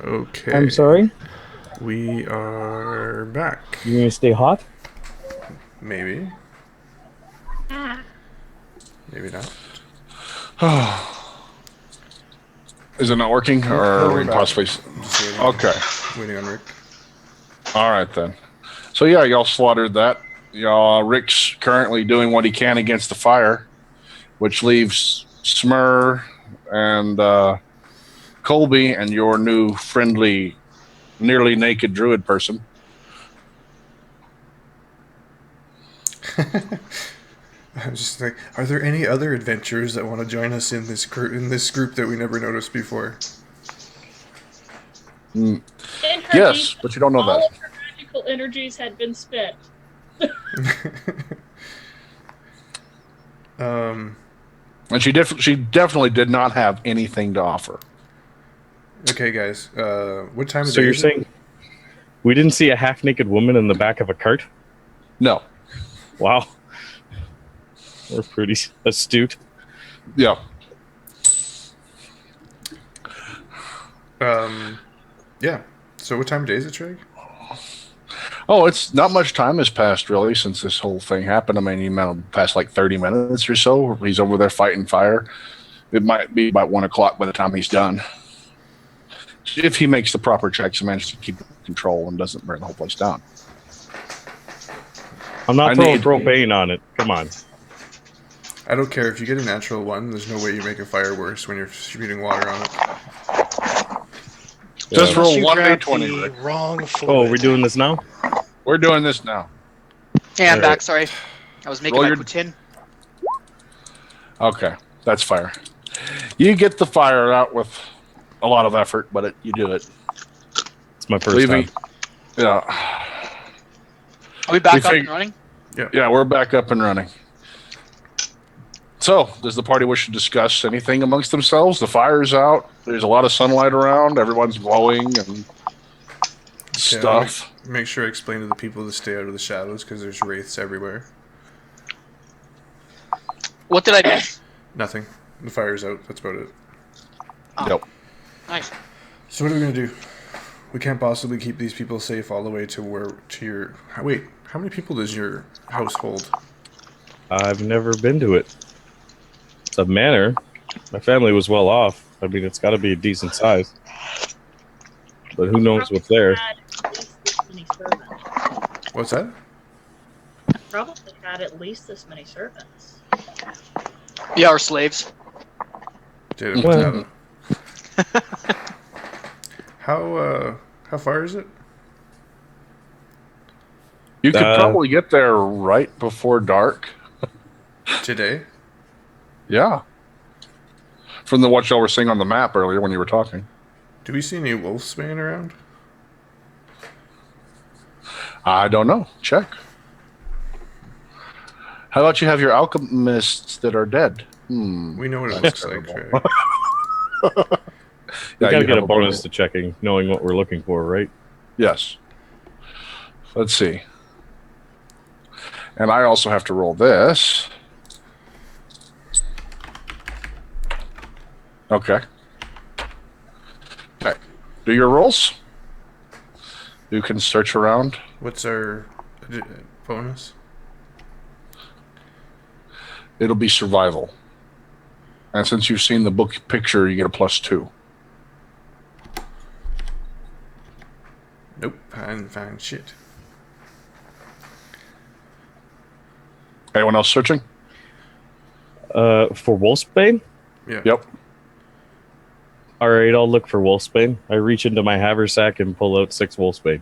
Okay. I'm sorry? We are back. You gonna stay hot? Maybe. Maybe not. Is it not working, or No, are we're we back. possibly? I'm just waiting. Okay. Waiting on Rick. All right then. So yeah, y'all slaughtered that. Y'all, Rick's currently doing what he can against the fire, which leaves Smurrrrh and Colby and your new friendly, nearly naked druid person. I was just like, are there any other adventurers that want to join us in this group that we never noticed before? Mm. In her Yes, defense, but you don't know all that. of her magical energies had been spent. And she definitely did not have anything to offer. Okay, guys. What time of So day you're is it? saying we didn't see a half-naked woman in the back of a cart? No. Wow. We're pretty astute. Yeah. Yeah. So what time of day is it, Sragg? Oh, it's not much time has passed really since this whole thing happened. I mean, he might have passed like 30 minutes or so. He's over there fighting fire. It might be about 1 o'clock by the time he's done. If he makes the proper checks and manages to keep control and doesn't burn the whole place down. I'm not throwing propane on it. Come on. I don't care if you get a natural one. There's no way you make a fire worse when you're shooting water on it. Just Yeah. roll You 1d20. the Rick. wrong fluid. Oh, we're doing this now? We're doing this now. Yeah, I'm All back. right. Sorry, I was making Roll my your- poutine. Okay, that's fire. You get the fire out with a lot of effort, but you do it. It's my first time. Yeah. Are we back We up think- and running? Yeah, we're back up and running. So, does the party wish to discuss anything amongst themselves? The fire's out. There's a lot of sunlight around. Everyone's glowing and stuff. Make sure I explain to the people to stay out of the shadows because there's wraiths everywhere. What did I miss? Nothing. The fire's out. That's about it. Oh. Yep. Nice. So what are we gonna do? We can't possibly keep these people safe all the way to your. Wait, how many people does your house hold? I've never been to it. It's a manor. My family was well off. I mean, it's got to be a decent size. But who knows what's there? Had at least this many servants. What's that? Probably had at least this many servants. Yeah, our slaves. Did it Well- How far is it? You could probably get there right before dark. Today? Yeah. From what y'all were seeing on the map earlier when you were talking. Do we see any wolfsbane around? I don't know. Check. How about you have your alchemists that are dead? We know what it looks like. Trey. We Yeah, gotta you get have a bonus to checking, knowing what we're looking for, right? Yes. Let's see. And I also have to roll this. Okay. Okay. Do your rolls. You can search around. What's our bonus? It'll be survival. And since you've seen the book picture, you get a +2. Nope, I didn't find shit. Anyone else searching? For Wolfsbane? Yeah. Yep. All right, I'll look for Wolfsbane. I reach into my haversack and pull out 6 Wolfsbane.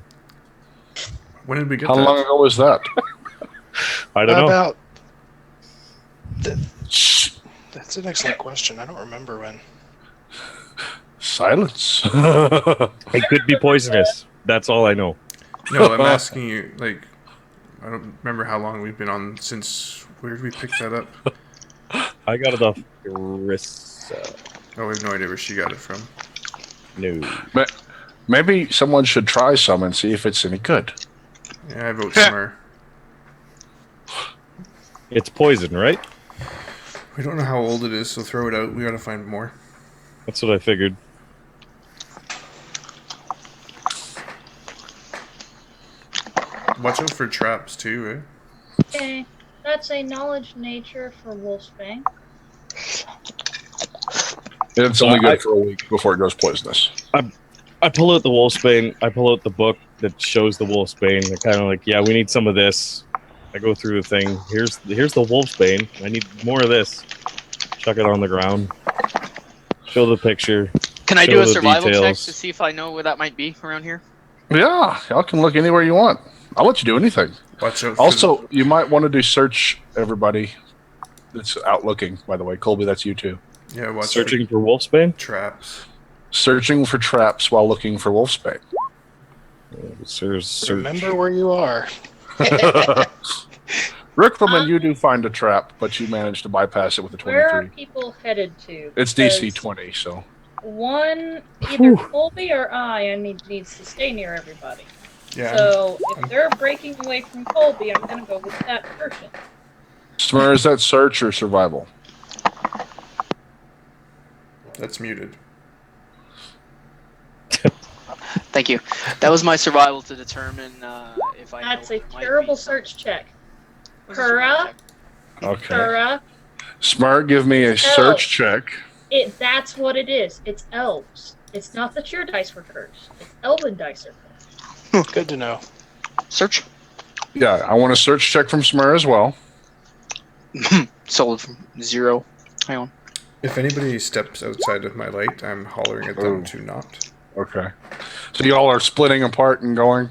When did we get How that? long ago was that? I don't know. About. That's an excellent question. I don't remember when. Silence. It could be poisonous. That's all I know. No, I'm asking you, like, I don't remember how long we've been on since. Where did we pick that up? I got it off Erisa. Oh, we have no idea where she got it from. No. Maybe someone should try some and see if it's any good. Yeah, I vote Smurrrrh. It's poison, right? We don't know how old it is, so throw it out. We gotta find more. That's what I figured. Watch out for traps too, Okay, that's a knowledge nature for Wolfsbane. It's only good for a week before it goes poisonous. I pull out the Wolfsbane. I pull out the book that shows the Wolfsbane. I kind of like, yeah, we need some of this. I go through the thing. Here's the Wolfsbane. I need more of this. Chuck it on the ground. Show the picture. Can I Show do a the survival check details. to see if I know where that might be around here? Yeah, y'all can look anywhere you want. I'll let you do anything. Watch out. For Also, you might want to do search, everybody that's out looking, by the way. Colby, that's you too. yeah, watch Searching for Wolfsbane. for traps. Searching for traps while looking for Wolfsbane. Remember where you are. Riclamin, you do find a trap, but you managed to bypass it with a Where are 23. people headed to? It's DC Because 20, so. One, either Colby or I needs to stay near everybody. Yeah. So if they're breaking away from Colby, I'm gonna go with that person. Smurrrrh, is that search or survival? That's muted. Thank you. That was my survival to determine if I. That's know a it might terrible be something. search check. What's a survival Kura, check? Okay. Kura, Smurrrrh, give me a search check. that's what it is. It's elves. It's not that your dice were cursed. It's elven dice are cursed. Good to know. Search. Yeah, I want a search check from Smurrrrh as well. Sold from 0. Hang on. If anybody steps outside of my light, I'm hollering at them to not. Okay. So y'all are splitting apart and going?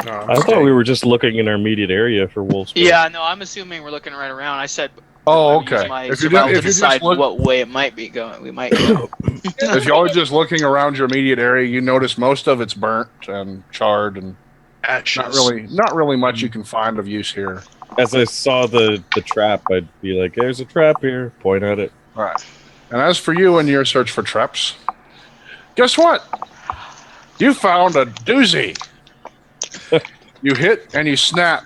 No, I thought we were just looking in our immediate area for Wolfsbane. Yeah, no, I'm assuming we're looking right around. I said. Oh, I'm using okay. My If you're, survival to if you're just decide look, what way it might be going. We might go. if y'all are just looking around your immediate area, you notice most of it's burnt and charred, and Ashes. not really much you can find of use here. As I saw the trap, I'd be like, "There's a trap here." Point at it. All right. And as for you and your search for traps, guess what? You found a doozy. You hit and you snap.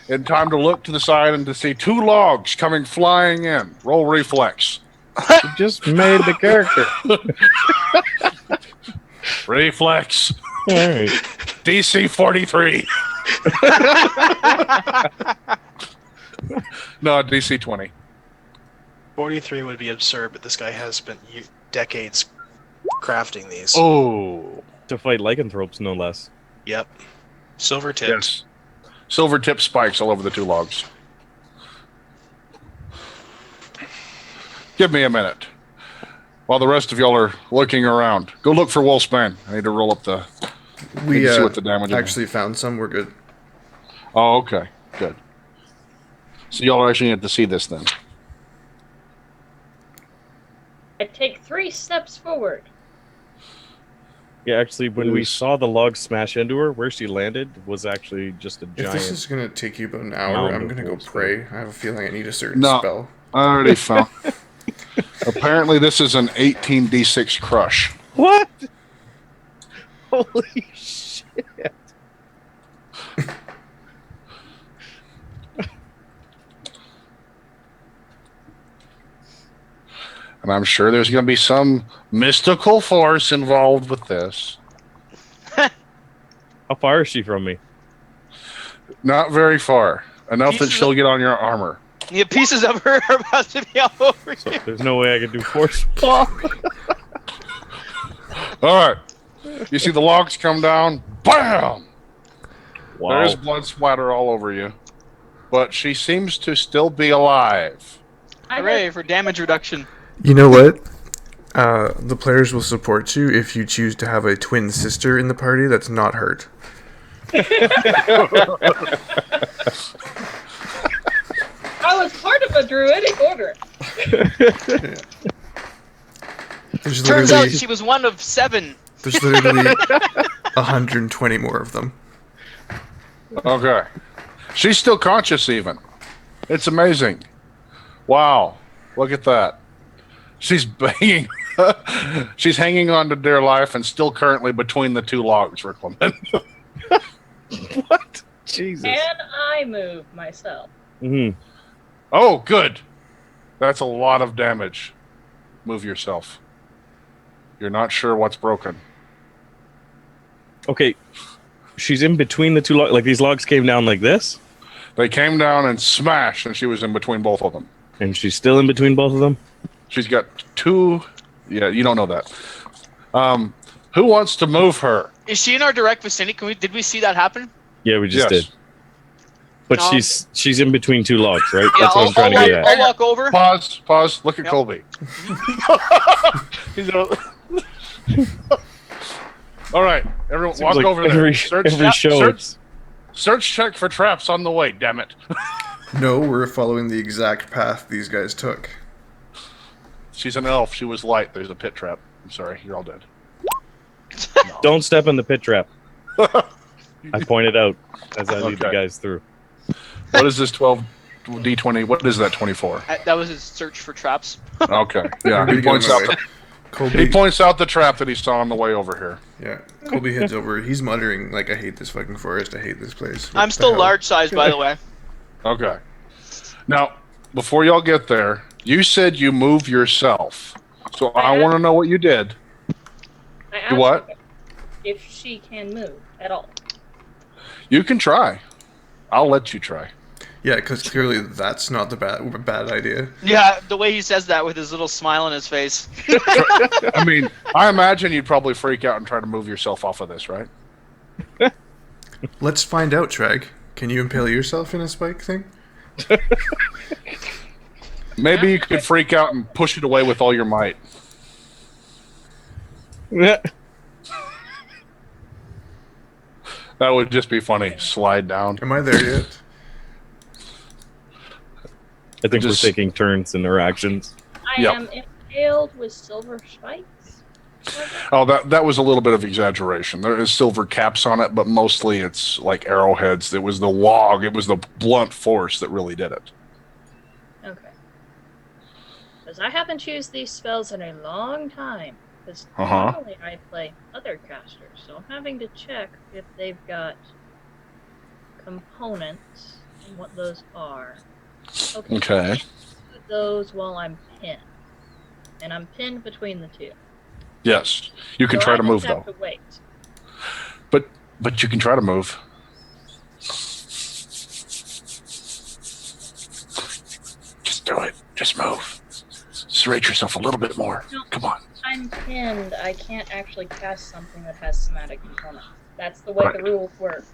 In time to look to the side and to see 2 logs coming flying in. Roll reflex. You just made the character. Reflex. All right. DC 43. No, DC 20. 43 would be absurd, but this guy has spent decades crafting these. Oh. To fight lycanthropes, no less. Yep. Silver tipped. Yes. Silver tip spikes all over the 2 logs. Give me a minute. While the rest of y'all are looking around. Go look for Wolfsbane. I need to roll up the... We see what the damage is. actually found some. We're good. Oh, okay. Good. So y'all are actually going to have to see this then. I take 3 steps forward. Yeah, actually, when we saw the log smash into her, where she landed was actually just a If giant. this is gonna take you about an hour, mound I'm of gonna go wolves. pray. I have a feeling I need a certain No. spell. I already found... Apparently this is an 18d6 crush. What? Holy shit! And I'm sure there's going to be some mystical force involved with this. How far is she from me? Not very far. Enough that Pieces she'll get on your armor. Yeah, pieces of her are about to be all over So you. there's no way I can do force ball. All right. You see the logs come down. BAM! Wow. There's blood splatter all over you. But she seems to still be alive. Hooray for damage reduction. You know what? The players will support you if you choose to have a twin sister in the party that's not hurt. I was part of a druidic order. There's Turns out literally, she was one of 7. there's literally 120 more of them. Okay. She's still conscious even. It's amazing. Wow. Look at that. She's banging. She's hanging on to dear life and still currently between the 2 logs, Riclamin. What? Jesus. And I move myself. Mm-hmm. Oh, good. That's a lot of damage. Move yourself. You're not sure what's broken. Okay. She's in between the two logs. Like these logs came down like this, They came down and smashed, and she was in between both of them. and she's still in between both of them. She's got 2. Yeah, you don't know that. Who wants to move her? Is she in our direct vicinity? Did we see that happen? Yeah, we just Yes. did. But No. she's in between two logs, right? Yeah, That's what I'm trying to get I'll at. walk over. Pause. Look at Yep. Colby. He's a- All right, everyone, Seems walk like over there. every show. Search check for traps on the way. Damn it! No, we're following the exact path these guys took. She's an elf. She was light. There's a pit trap. I'm sorry, you're all dead. Don't step in the pit trap. I pointed out as I lead the Okay. guys through. What is this 12 D20? What is that 24? That was his search for traps. Okay, yeah. We're He gonna points get out. him away. He Colby, points out the trap that he saw on the way over here. yeah, Colby heads over. He's muttering like, "I hate this fucking forest. I hate this place." What I'm the still hell? large size, by the way. Okay. Now, before y'all get there, you said you move yourself. So I want to know what you did. I asked You what? her if she can move at all. You can try. I'll let you try. Yeah, because clearly that's not the bad idea. Yeah, the way he says that with his little smile on his face. I mean, I imagine you'd probably freak out and try to move yourself off of this, right? Let's find out, Sragg. Can you impale yourself in a spike thing? Maybe you could freak out and push it away with all your might. That would just be funny. Slide down. Am I there yet? I think Just- we're taking turns in our actions. I Yep. am impaled with silver spikes. Oh, that was a little bit of exaggeration. There is silver caps on it, but mostly it's like arrowheads. It was the log. It was the blunt force that really did it. Okay. Because I haven't used these spells in a long time. Because Uh-huh. normally I play other casters, so I'm having to check if they've got components and what those are. Okay. Okay. Do those while I'm pinned. And I'm pinned between the two. Yes. You can So try I to just move, have though. to wait. But you can try to move. Just do it. Just move. Serrate yourself a little bit more. No. Come on. I'm pinned. I can't actually cast something that has somatic components. That's the way Right. the rules work.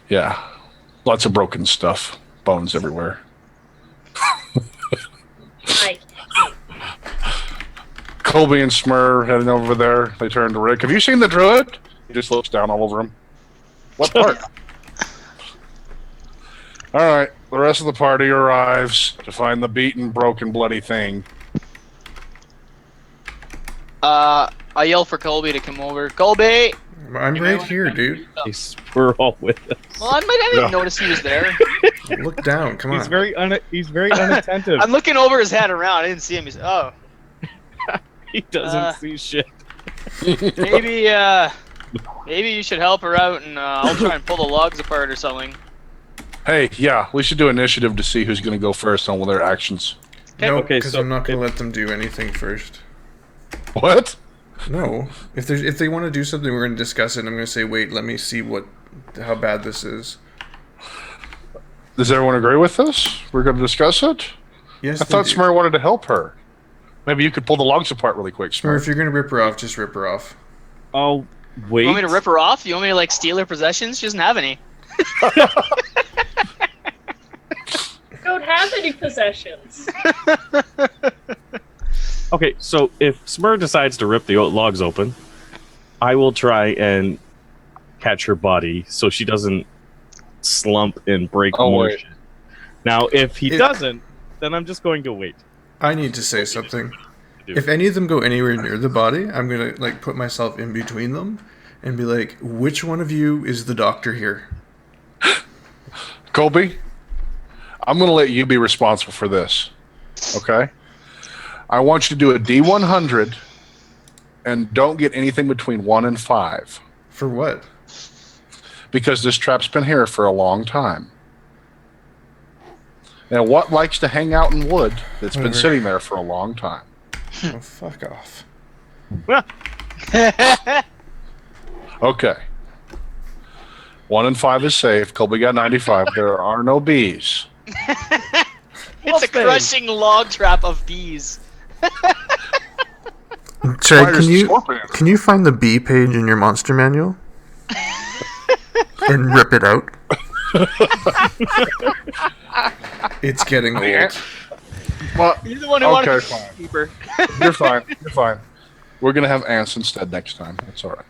Yeah. Lots of broken stuff. Bones everywhere. I can't. Colby and Smurrrrh heading over there. They turn to Rick. Have you seen the druid? He just looks down all over him. What part? All right. The rest of the party arrives to find the beaten, broken, bloody thing. I yell for Colby to come over. Colby! I'm You may right wanna here, come dude. We're all with us. Well, I didn't Yeah. notice he was there. Look down. Come on. He's very unattentive. I'm looking over his head around. I didn't see him. He's, oh, He doesn't Uh, see shit. maybe you should help her out, and I'll try and pull the logs apart or something. Hey, yeah, we should do initiative to see who's going to go first on their actions. No, Okay, because so I'm not going to let them do anything first. What? No. If they want to do something, we're going to discuss it. And I'm going to say, wait, let me see how bad this is. Does everyone agree with this? We're going to discuss it? Yes, I thought they do. Smurrrrh wanted to help her. Maybe you could pull the logs apart really quick, Smurrrrh, Smurrrrh. if you're going to rip her off, just rip her off. Oh, wait. You want me to rip her off? You want me to like steal her possessions? She doesn't have any. Don't have any possessions. Okay, so if Smurrrrh decides to rip the logs open, I will try and catch her body so she doesn't slump and break Oh, more wait. shit. Now, if he It- doesn't, then I'm just going to wait. I need to say something. Do. If any of them go anywhere near the body, I'm going to put myself in between them and be like, which one of you is the doctor here? Colby, I'm going to let you be responsible for this. Okay? I want you to do a D100 and don't get anything between 1 and 5 For what? because this trap's been here for a long time. Now, what likes to hang out in wood that's been Whatever. sitting there for a long time? Oh, fuck off. Okay. 1 and 5 is safe. Colby got 95. There are no bees. It's a crushing log trap of bees. Sragg, Spiders and scorpions. can you find the bee page in your monster manual and rip it out? It's getting old. Well, You're the one who wanted okay, to be fine. a keeper. You're fine. You're fine. We're gonna have ants instead next time. That's all right.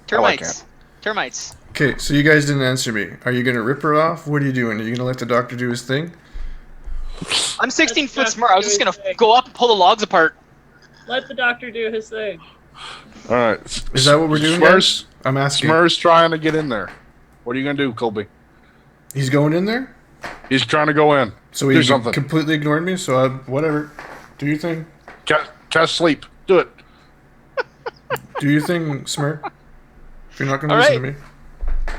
Termites. Termites. Okay, so you guys didn't answer me. Are you gonna rip her off? What are you doing? Are you gonna let the doctor do his thing? I'm 16 foot smart. I was just gonna go up and pull the logs apart. Let the doctor do his thing. All right. Is that what we're doing, guys? I'm asking. Smurrrrh's trying to get in there. What are you gonna do, Colby? He's going in there? He's trying to go in. So do he something. completely ignored me, so whatever. Do your thing. Cast sleep. Do it. Do your thing, Smurrrrh. If you're not gonna All listen right. to me.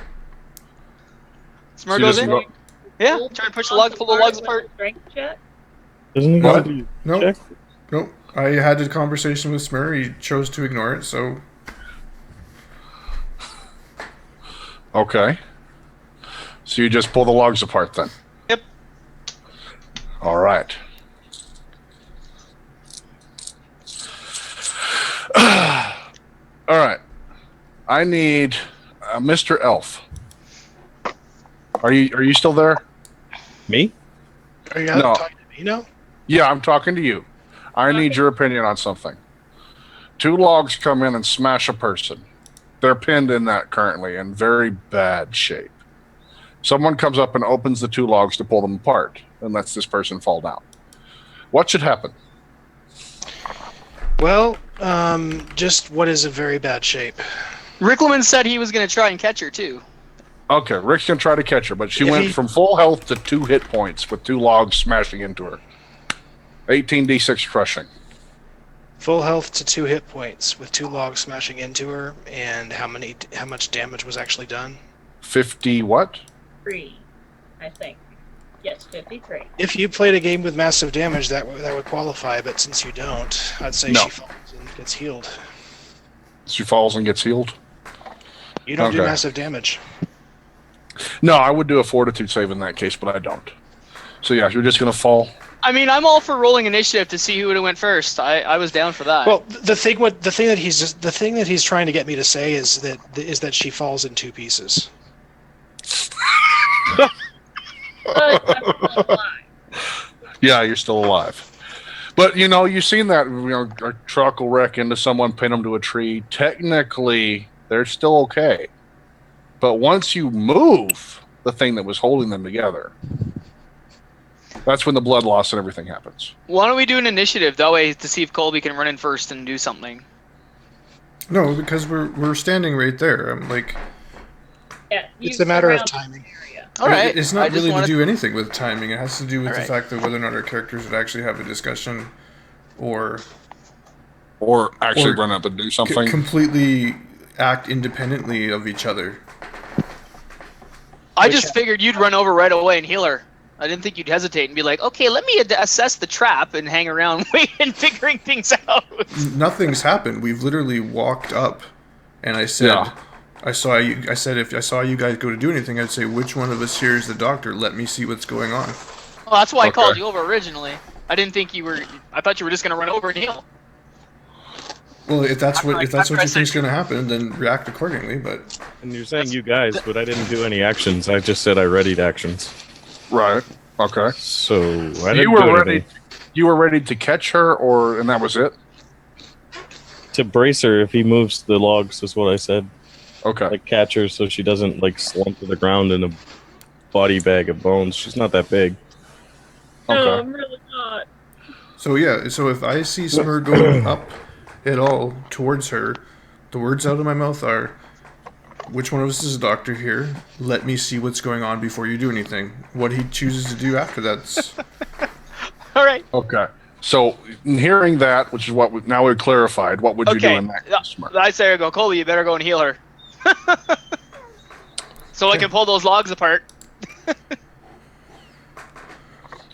Smurrrrh So goes just in. go- Yeah, try to push the log, pull the logs apart. Strength check. Doesn't he What? have to Nope. check? Nope. I had a conversation with Smurrrrh. He chose to ignore it, so Okay. So you just pull the logs apart then? Yep. All right. All right. I need Mr. Elf. Are you still there? Me? Are you No. talking to me now? Yeah, I'm talking to you. I need your opinion on something. 2 logs come in and smash a person. They're pinned in that currently in very bad shape. Someone comes up and opens the 2 logs to pull them apart and lets this person fall down. What should happen? Well, just what is a very bad shape? Riclamin said he was gonna try and catch her too. Okay, Rick's gonna try to catch her, but she If went he- from full health to 2 hit points with 2 logs smashing into her. 18d6 crushing. Full health to 2 hit points with 2 logs smashing into her, and how much damage was actually done? 50 what? 3, I think. Yes, 53. If you played a game with massive damage, that would qualify. But since you don't, I'd say No. she falls and gets healed. She falls and gets healed? You don't do Okay. massive damage. No, I would do a fortitude save in that case, but I don't. So yeah, you're just gonna fall. I mean, I'm all for rolling initiative to see who would have went first. I was down for that. Well, the thing that he's trying to get me to say is that she falls in 2 pieces. But I'm still alive. Yeah, you're still alive. But you've seen that. A truck will wreck into someone, pin them to a tree. Technically, they're still okay. But once you move the thing that was holding them together, that's when the blood loss and everything happens. Why don't we do an initiative that way to see if Colby can run in first and do something? no, because we're standing right there. I'm like, Yeah, It's you a matter of surround the timing. area. All right. it's I not just really to wanted- do anything with timing. It has to do with the Alright. fact that whether or not our characters would actually have a discussion, or Or actually Or run up and do something. completely act independently of each other. I just figured you'd run over right away and heal her. I didn't think you'd hesitate and be like, okay, let me assess the trap and hang around waiting, figuring things out. Nothing's happened. We've literally walked up, and I said, Yeah. I saw you. I said, if I saw you guys go to do anything, I'd say, which one of us here is the doctor? Let me see what's going on. Well, that's why I called Okay. you over originally. I didn't think you were. I thought you were just gonna run over and heal. Well, if that's what After you I think's said- going to happen, then react accordingly. But And you're saying you guys, but I didn't do any actions. I just said I readied actions. Right. Okay. So I You didn't were do ready. anything. You were ready to catch her, and that was it. To brace her if he moves the logs is what I said. Okay. Like catch her so she doesn't like slump to the ground in a body bag of bones. She's not that big. No, Okay. I'm really not. so yeah. So if I see Smurrrrh going up at all towards her, the words out of my mouth are, "Which one of us is a doctor here? Let me see what's going on before you do anything." What he chooses to do after that's All right. Okay. So, in hearing that, which is what now we've clarified, what would you do Okay. in that case, Mark? I say, I go, Colby, you better go and heal her. So I can pull those logs apart.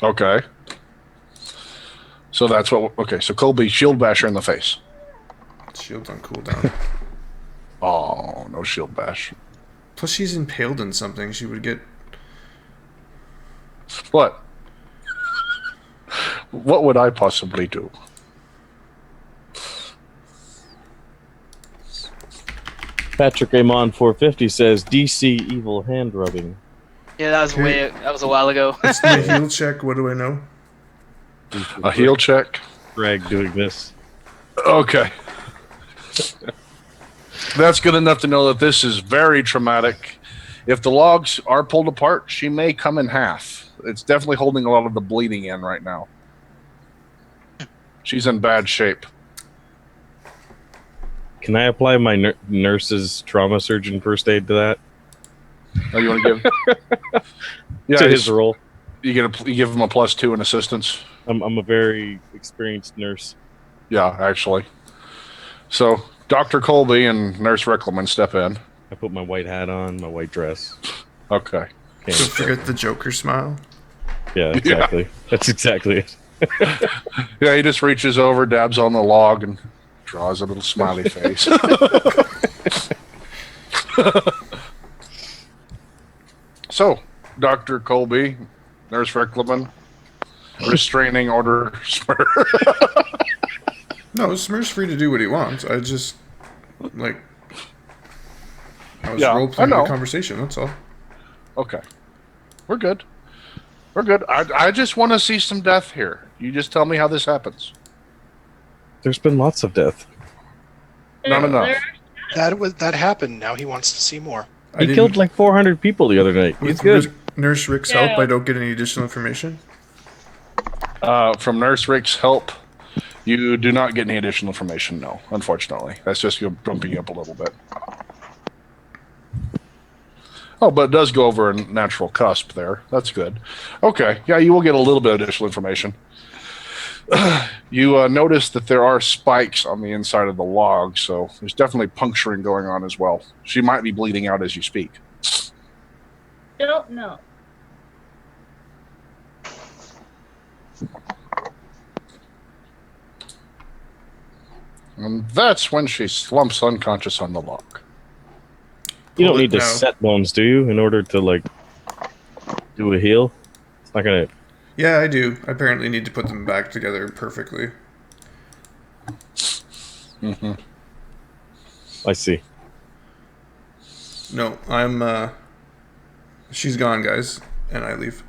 Okay. So that's what. Okay. So Colby shield bash her in the face. shield's on cooldown. Oh, no shield bash. Plus, she's impaled in something. She would get. What? What would I possibly do? Patrick Amon 450 says DC evil hand rubbing. Yeah, that was Okay. that was a while ago. It's my heal check. What do I know? A heal check? Greg doing this. Okay. That's good enough to know that this is very traumatic. If the logs are pulled apart, she may come in half. It's definitely holding a lot of the bleeding in right now. She's in bad shape. Can I apply my nurse's trauma surgeon first aid to that? Oh, you want to give? Yeah, To his role. You give him a +2 in assistance. I'm a very experienced nurse. Yeah, actually. So Dr. Colby and Nurse Riclamin step in. I put my white hat on, my white dress. Okay. Can't Don't forget the Joker smile. Yeah, exactly. That's exactly it. Yeah, he just reaches over, dabs on the log, and draws a little smiley face. So, Dr. Colby, Nurse Riclamin, restraining order Smurrrrh. No, Smurr's free to do what he wants. I just I was Yeah, role playing I know. the conversation. That's all. Okay. We're good. We're good. I just want to see some death here. You just tell me how this happens. There's been lots of death. Not enough. That happened. Now he wants to see more. I He killed like 400 people the other night. He's with good. Nurse Rick's help, I don't get any additional information. From Nurse Rick's help, you do not get any additional information, no, unfortunately. That's just you bumping you up a little bit. Oh, but it does go over a natural cusp there. That's good. Okay, yeah, you will get a little bit of additional information. You notice that there are spikes on the inside of the log, so there's definitely puncturing going on as well. She might be bleeding out as you speak. Don't know. And that's when she slumps unconscious on the log. You don't Pull it need to now. set bones, do you, in order to like do a heal? It's not gonna. Yeah, I do. I apparently need to put them back together perfectly. Mm-hmm. I see. No, I'm. She's gone, guys, and I leave.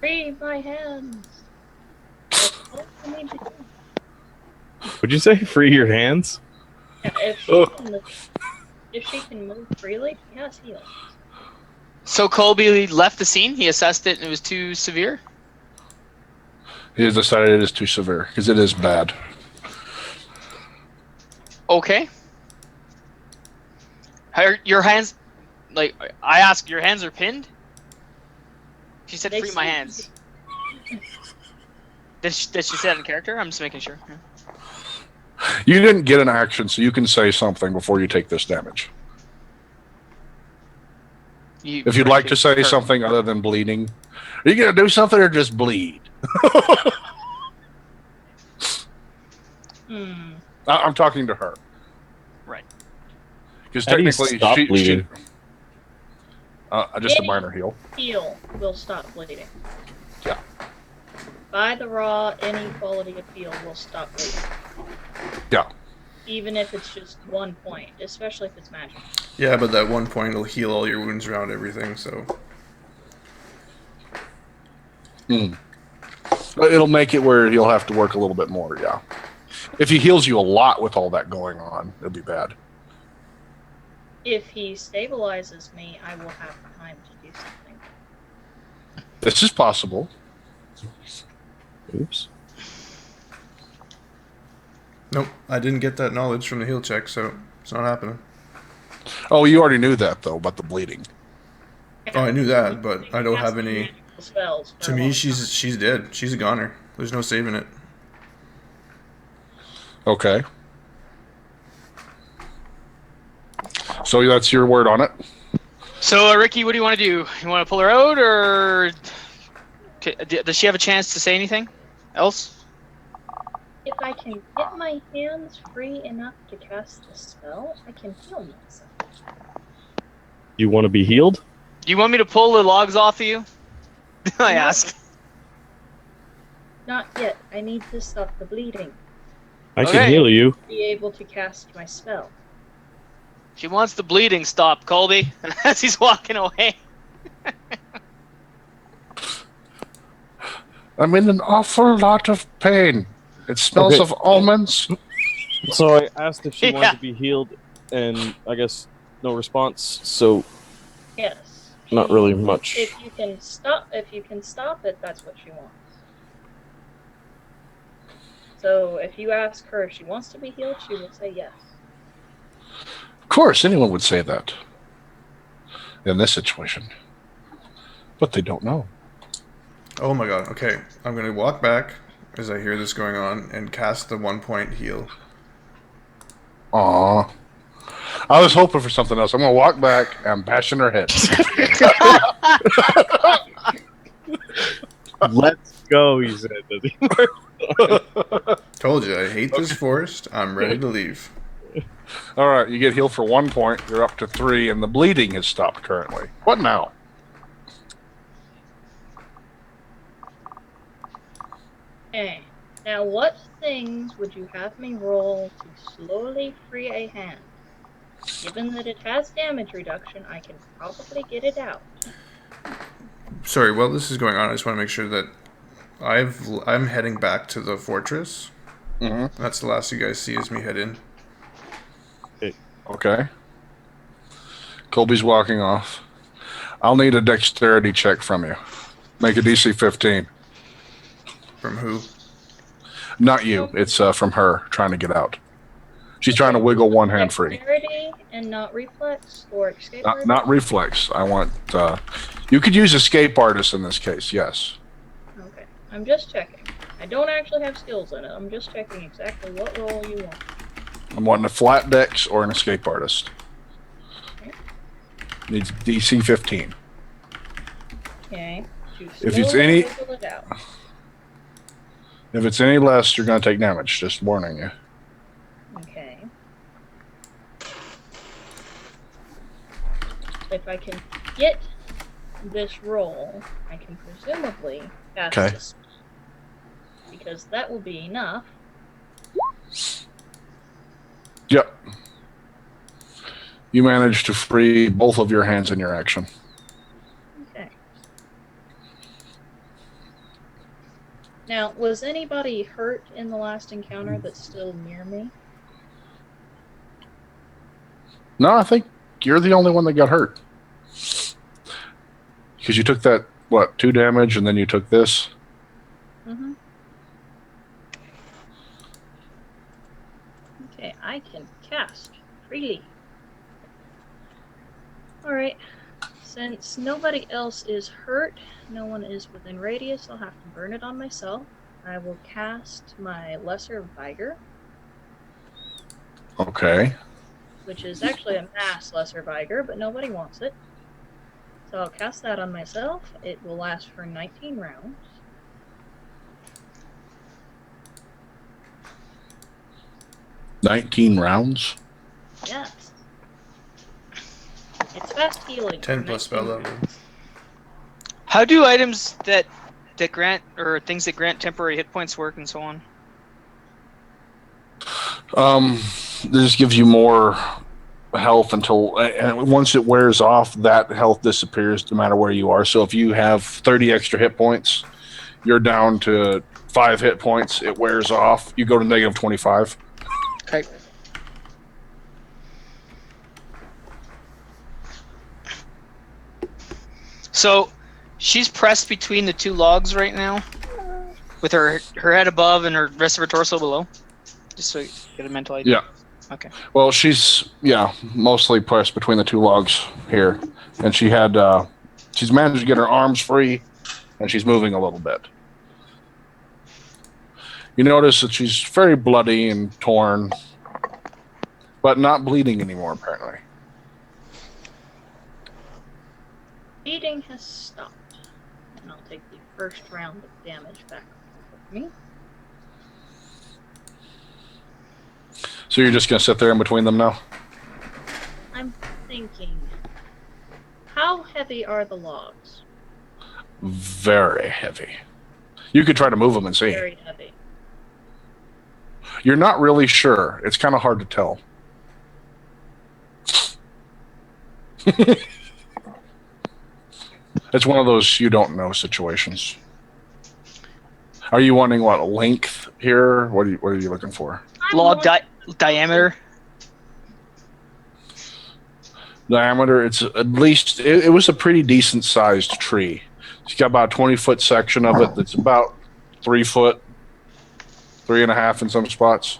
Free my hands. That's all I need to do. Would you say free your hands? Yeah, if she can move freely, she has heal. So Colby left the scene. He assessed it, and it was too severe. He has decided it is too severe, because it is bad. Okay. Your hands, like I asked, your hands are pinned. She said, They "Free my seem to hands." Did she say that in character? I'm just making sure. Yeah. You didn't get an action, so you can say something before you take this damage. If you'd like to say something other than bleeding, are you going to do something or just bleed? I'm talking to her. Right. Because How do you technically, stop bleeding? just a minor heal. Heal will stop bleeding. Yeah. By the raw, any quality of heal will stop bleeding. Yeah. Even if it's just 1 point, especially if it's magic. Yeah, but that 1 point will heal all your wounds around everything, so. It'll make it where he'll have to work a little bit more, yeah. If he heals you a lot with all that going on, it'll be bad. If he stabilizes me, I will have time to do something. This is possible. Oops. Nope, I didn't get that knowledge from the heal check, so it's not happening. Oh, you already knew that, though, about the bleeding. Oh, I knew that, but I don't have any. Magical spells for To a me, long she's dead. She's a goner. There's no saving it. Okay. So that's your word on it. So Ricky, what do you want to do? You want to pull her out, or does she have a chance to say anything else? If I can get my hands free enough to cast the spell, I can heal myself. You want to be healed? Do you want me to pull the logs off of you? I No. ask. Not yet. I need to stop the bleeding. I can Okay. heal you. Be able to cast my spell. She wants the bleeding stopped, Colby. And as he's walking away. I'm in an awful lot of pain. It smells Okay. of almonds. So I asked if she wanted Yeah. to be healed, and I guess no response. So Yes. not She- really much. If you can stop it, that's what she wants. So if you ask her if she wants to be healed, she will say yes. Of course, anyone would say that in this situation. But they don't know. Oh my god. Okay, I'm gonna walk back as I hear this going on and cast the 1-point heal. Aw. I was hoping for something else. I'm going to walk back and bash in her head. Let's go, he said. Does he? Told you, I hate this forest. I'm ready to leave. All right, you get healed for 1 point. You're up to 3, and the bleeding has stopped currently. What now? Okay. Now, what things would you have me roll to slowly free a hand? Given that it has damage reduction, I can probably get it out. Sorry, while this is going on, I just want to make sure that I'm heading back to the fortress. Mm-hmm. That's the last you guys see as me head in. Okay. Colby's walking off. I'll need a dexterity check from you. Make a DC 15. From who? Not you. It's from her trying to get out. She's trying to wiggle one hand free. Dexterity and not reflex or escape artist? Not reflex. I want. You could use escape artist in this case. Yes. Okay. I'm just checking. I don't actually have skills in it. I'm just checking exactly what roll you want. I'm wanting a flat dex or an escape artist. Okay. Needs DC 15. Okay. If it's any- wiggle it out. If it's any less, you're going to take damage. Just warning you. Okay. If I can get this roll, I can presumably cast Okay. a spell. Because that will be enough. Yep. You managed to free both of your hands in your action. Okay. Now, was anybody hurt in the last encounter that's still near me? No, I think you're the only one that got hurt. Because you took that, 2 damage, and then you took this? Mm-hmm. Okay, I can cast freely. Alright. Since nobody else is hurt, no one is within radius, I'll have to burn it on myself. I will cast my Lesser Vigor, Okay. which is actually a mass Lesser Vigor, but nobody wants it. So I'll cast that on myself. It will last for 19 rounds. $19 Yes. It's fast healing. 10 plus spell 19 level. rounds. How do items that grant or things that grant temporary hit points work and so on? This gives you more health until, and once it wears off, that health disappears no matter where you are. So if you have 30 extra hit points, you're down to 5 hit points. It wears off. You go to negative 25. Okay. So, she's pressed between the 2 logs right now, with her head above and her rest of her torso below. Just so you get a mental idea. Yeah. Okay. Well, she's mostly pressed between the 2 logs here, and she's managed to get her arms free, and she's moving a little bit. You notice that she's very bloody and torn, but not bleeding anymore, apparently. Bleeding has stopped. And I'll take the first round of damage back with me. So you're just going to sit there in between them now? I'm thinking. How heavy are the logs? Very heavy. You could try to move them and see. Very heavy. You're not really sure. It's kind of hard to tell. It's one of those you don't know situations. Are you wanting what length here? What are you looking for? Log diameter. Diameter. It's at least it was a pretty decent sized tree. It's got about a 20-foot section of it that's about 3 foot, 3.5 in some spots.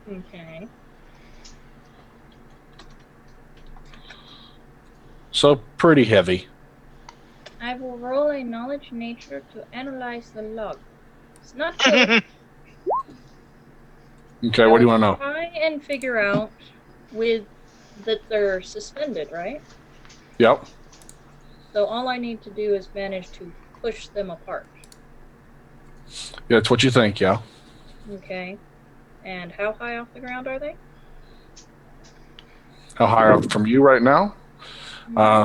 Okay. So pretty heavy. I will roll a knowledge nature to analyze the log. It's not good. Okay, what do you want to know? Try and figure out with that they're suspended, right? Yep. So all I need to do is manage to push them apart. Yeah, that's what you think, yeah. Okay. And how high off the ground are they? How high up from you right now?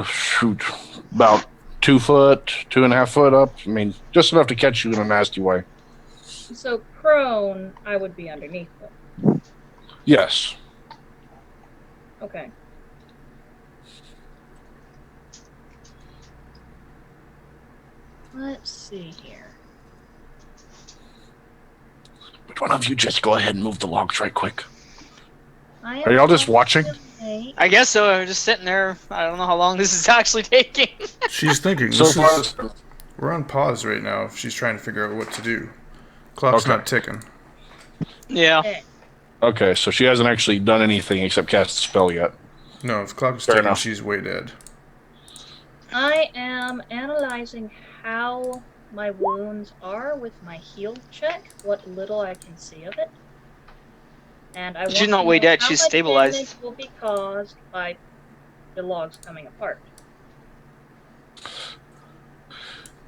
Shoot, about 2 foot, 2.5 foot up. I mean, just enough to catch you in a nasty way. So prone, I would be underneath them. Yes. Okay. Let's see here. Which one of you just go ahead and move the logs right quick? I Are y'all just watching? I guess so. I'm just sitting there. I don't know how long this is actually taking. She's thinking. So far, We're on pause right now. If she's trying to figure out what to do. Clock's Okay. not ticking. Yeah. Okay. okay, so she hasn't actually done anything except cast the spell yet. No, if clock's Fair ticking, enough. she's way dead. I am analyzing how my wounds are with my heal check, what little I can see of it. And I She's want not to way know dead, how she's much stabilized. damage will be caused by the logs coming apart.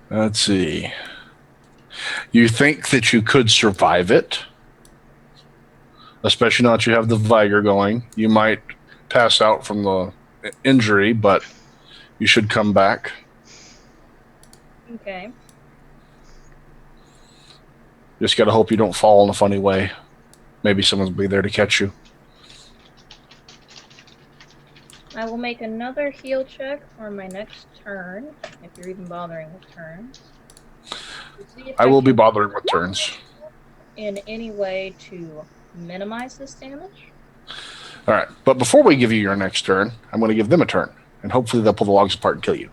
Let's see. You think that you could survive it, especially now that you have the vigor going. You might pass out from the injury, but you should come back. Okay. Just gotta hope you don't fall in a funny way. Maybe someone will be there to catch you. I will make another heal check for my next turn, if you're even bothering with turns. To see if I will be can bothering with turns. in any way to minimize this damage. All right, but before we give you your next turn, I'm going to give them a turn, and hopefully they'll pull the logs apart and kill you.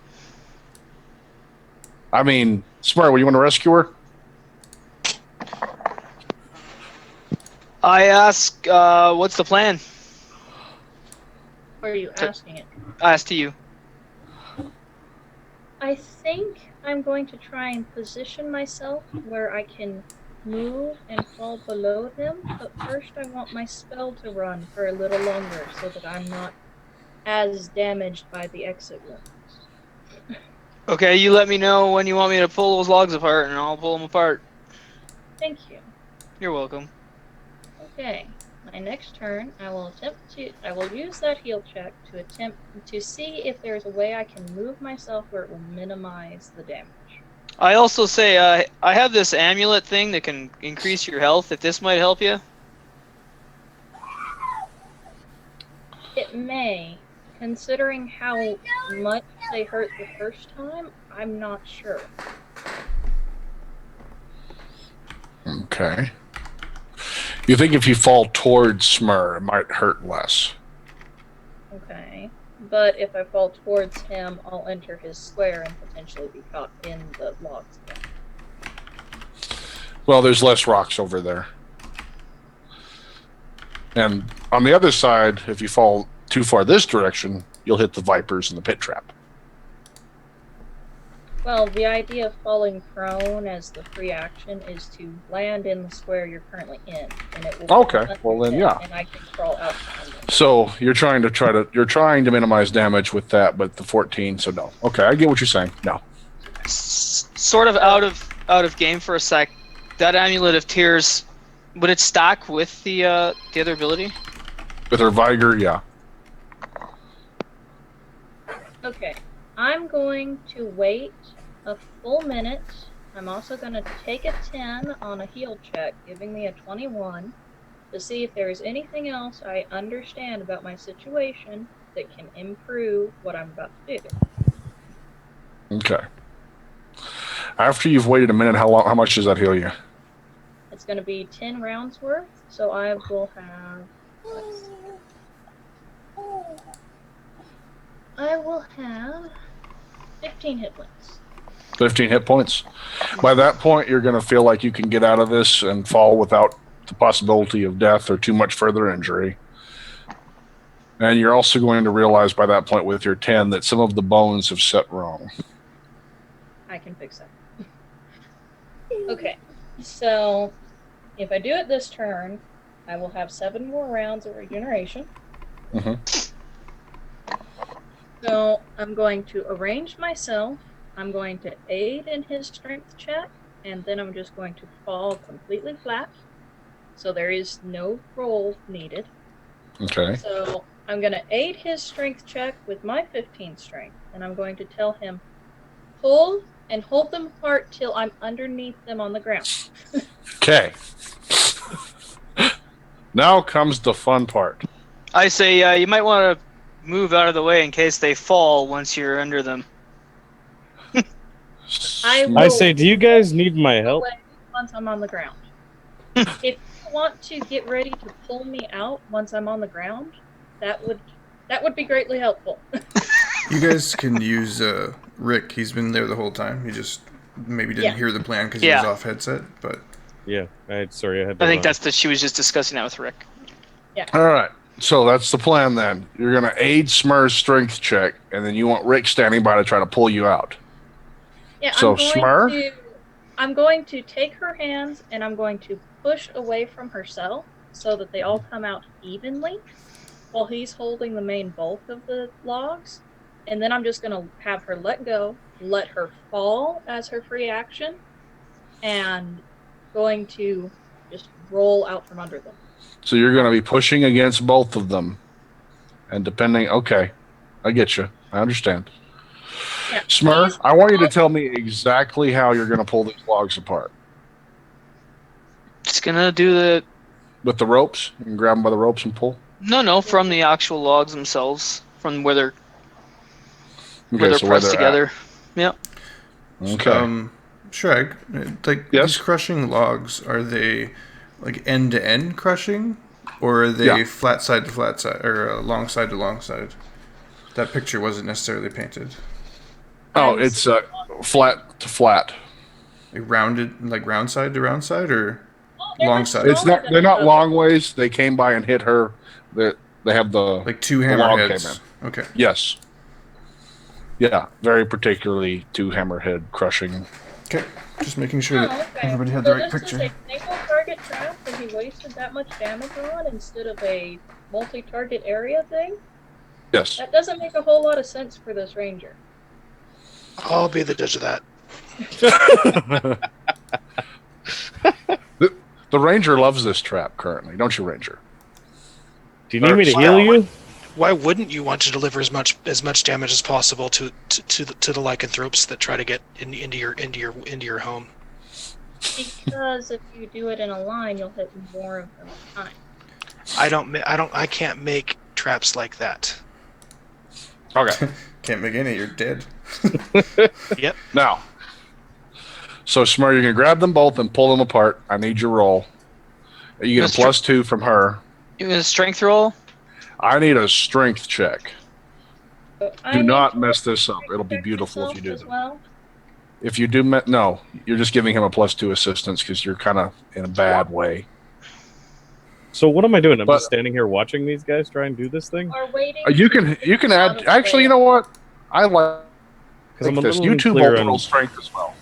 I mean, Smurrrrh, what, you want to rescue her? I ask, what's the plan? Or are you asking it? I ask to you. I think I'm going to try and position myself where I can move and fall below them, but first I want my spell to run for a little longer so that I'm not as damaged by the exit wounds. Okay, you let me know when you want me to pull those logs apart, and I'll pull them apart. Thank you. You're welcome. Okay, my next turn, I will use that heal check to attempt to see if there's a way I can move myself where it will minimize the damage. I also say, I have this amulet thing that can increase your health, if this might help you. It may, considering how much they hurt the first time, I'm not sure. Okay. You think if you fall towards Smurrrrh, it might hurt less. Okay. But if I fall towards him, I'll enter his square and potentially be caught in the logs again. Well, there's less rocks over there. And on the other side, if you fall too far this direction, you'll hit the vipers and the pit trap. Well, the idea of falling prone as the free action is to land in the square you're currently in, and it will. Okay, well then, yeah. And I can crawl out behind it. So you're trying to minimize damage with that, but the 14, so no. Okay, I get what you're saying. No. Sort of out of game for a sec. That Amulet of Tears, would it stack with the other ability? With her vigor, yeah. Okay. I'm going to wait a full minute. I'm also going to take a 10 on a heal check, giving me a 21, to see if there is anything else I understand about my situation that can improve what I'm about to do. Okay. After you've waited a minute, how much does that heal you? It's going to be 10 rounds worth, so I will have. Let's see. I will have 15 hit points. 15 hit points. By that point, you're going to feel like you can get out of this and fall without the possibility of death or too much further injury. And you're also going to realize by that point with your 10 that some of the bones have set wrong. I can fix that. Okay, so if I do it this turn, I will have 7 more rounds of regeneration. Mm-hmm. So I'm going to arrange myself. I'm going to aid in his strength check, and then I'm just going to fall completely flat. So there is no roll needed. Okay. So I'm going to aid his strength check with my 15 strength, and I'm going to tell him, pull and hold them apart till I'm underneath them on the ground. Okay. Now comes the fun part. I say you might want to move out of the way in case they fall once you're under them. I say, do you guys need my help? Once I'm on the ground. If you want to get ready to pull me out once I'm on the ground, that would be greatly helpful. You guys can use Rick. He's been there the whole time. He just maybe didn't hear the plan because he was off headset. But yeah, sorry, I had. I think that's that she was just discussing that with Rick. Yeah. All right. So that's the plan then. You're going to aid Smurrrrh's strength check, and then you want Rick standing by to try to pull you out. Yeah, So Smurrrrh? I'm going to take her hands and I'm going to push away from herself so that they all come out evenly while he's holding the main bulk of the logs. And then I'm just going to have her let go, let her fall as her free action, and going to just roll out from under them. So you're going to be pushing against both of them. And depending... Okay. I get you. I understand. Yeah, Smurrrrh, I want you to tell me exactly how you're going to pull these logs apart. Just gonna do the... With the ropes? You can grab them by the ropes and pull? No, from the actual logs themselves. From where they're, Okay, so pressed together. Yep. Okay. Sragg, like these crushing logs, are they like end to end crushing, or are they flat side to flat side, or long side to long side? That picture wasn't necessarily painted. Oh, it's flat to flat. Like rounded, like round side to round side, or long side? It's not. They're not long ways. They came by and hit her. They have the like two hammerheads. Okay. Yes. Yeah, very particularly two hammerhead crushing. Okay, just making sure that everybody had the right picture. This is a single target trap that he wasted that much damage on instead of a multi-target area thing. Yes. That doesn't make a whole lot of sense for this ranger. I'll be the judge of that. The ranger loves this trap currently, don't you, Ranger? Do you need me to heal you? Why wouldn't you want to deliver as much damage as possible to the lycanthropes that try to get into your home? Because if you do it in a line, you'll hit more of them at a time. I can't make traps like that. Okay. Can't make any. You're dead. Yep. Now, so Smurrrrh, you're gonna grab them both and pull them apart. I need your roll. You get a +2 from her. You get a strength roll. I need a strength check. Do not mess this up. It'll be beautiful if you do that. Well. If you do, no, you're just giving him a +2 assistance because you're kind of in a bad way. So what am I doing? I'm just standing here watching these guys try and do this thing. You can add. Actually, you know what? I like this. You two both roll strength as well.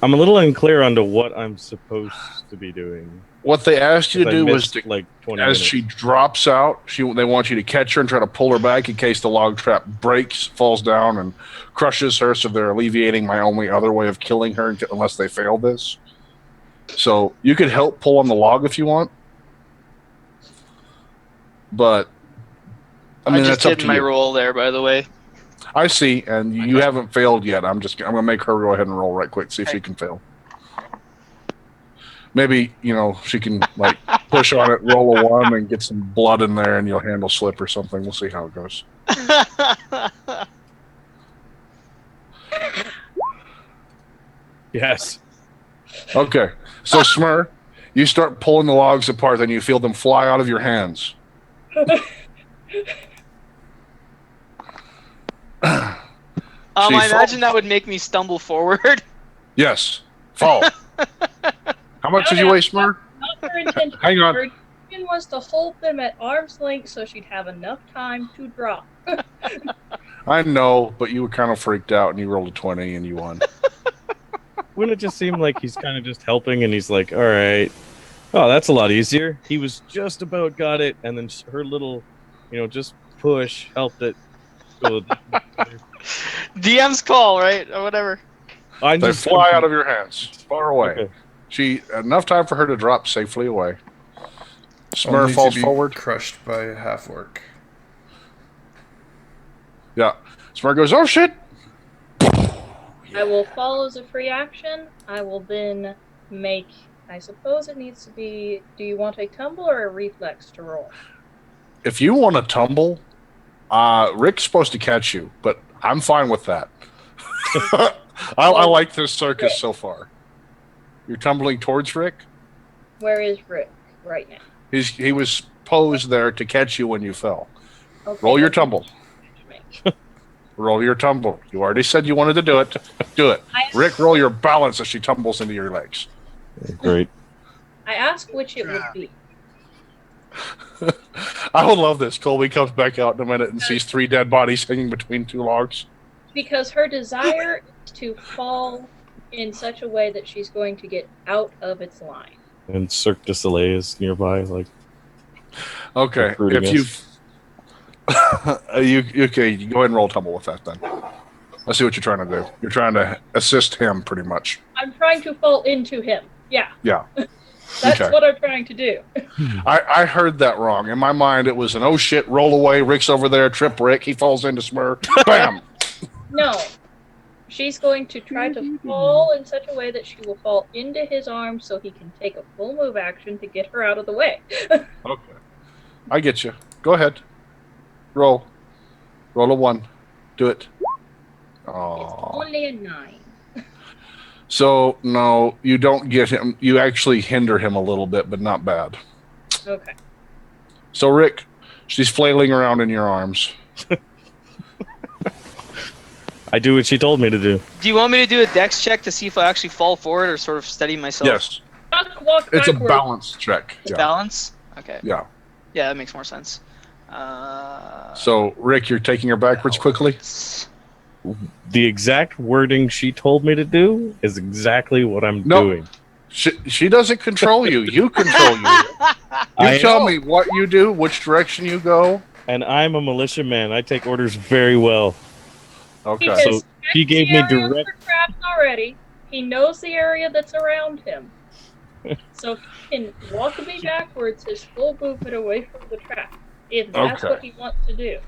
I'm a little unclear onto what I'm supposed to be doing. What they asked you to do was to, like 20 as minutes. she drops out, they want you to catch her and try to pull her back in case the log trap breaks, falls down, and crushes her. So they're alleviating my only other way of killing her unless they fail this. So you could help pull on the log if you want, but I mean just that's up did to my you. roll there, by the way. I see, and you haven't failed yet. I'm gonna make her go ahead and roll right quick, see if she can fail. Maybe she can like push on it, roll a 1, and get some blood in there, and you'll handle slip or something. We'll see how it goes. Yes. Okay, so Smurrrrh, you start pulling the logs apart, and you feel them fly out of your hands. I imagine that would make me stumble forward. Yes, fall. How much did you weigh, Smurrrrh? Not her intention. Hang on. Her intention was to hold them at arm's length so she'd have enough time to drop. I know, but you were kind of freaked out, and you rolled a 20, and you won. Wouldn't it just seem like he's kind of just helping, and he's like, all right, oh, that's a lot easier. He was just about got it, and then her little, just push helped it go. DM's call, right? Or whatever. They fly out of your hands, far away. Okay. Enough time for her to drop safely away. Smurrrrh Only falls to be forward. crushed by a half orc. Yeah. Smurrrrh goes, oh shit! I will fall as a free action. I will then make, I suppose it needs to be, do you want a tumble or a reflex to roll? If you want to tumble, Rick's supposed to catch you, but I'm fine with that. I like this circus so far. You're tumbling towards Rick? Where is Rick right now? He was posed there to catch you when you fell. Okay, Roll your tumble. Roll your tumble. You already said you wanted to do it. Do it. Rick, roll your balance as she tumbles into your legs. Great. I asked which it would be. I would love this. Colby comes back out in a minute and sees 3 dead bodies hanging between 2 logs. Because her desire is to fall in such a way that she's going to get out of its line. And Cirque du Soleil is nearby, like. Okay, if you you go ahead and roll tumble with that then. Let's see what you're trying to do. You're trying to assist him, pretty much. I'm trying to fall into him. Yeah. Yeah. That's Okay. what I'm trying to do. I heard that wrong. In my mind, it was an oh shit, roll away. Rick's over there, trip Rick. He falls into Smurrrrh. Bam! No. She's going to try to fall in such a way that she will fall into his arms so he can take a full move action to get her out of the way. Okay. I get you. Go ahead. Roll. Roll a 1. Do it. It's Oh. only a 9. So, no, you don't get him. You actually hinder him a little bit, but not bad. Okay. So, Rick, she's flailing around in your arms. I do what she told me to do. Do you want me to do a dex check to see if I actually fall forward or sort of steady myself? Yes. Walk It's a backwards. balance check. It's Yeah. balance? Okay. Yeah. Yeah, that makes more sense. So, Rick, you're taking her backwards quickly? The exact wording she told me to do is exactly what I'm No. doing. She doesn't control you. You control you. You tell me what you do, which direction you go. And I'm a militia man. I take orders very well. Okay. Because So she gave me the area direct. for traps already. He knows the area that's around him. So he can walk me backwards his full movement away from the trap. If that's Okay. what he wants to do.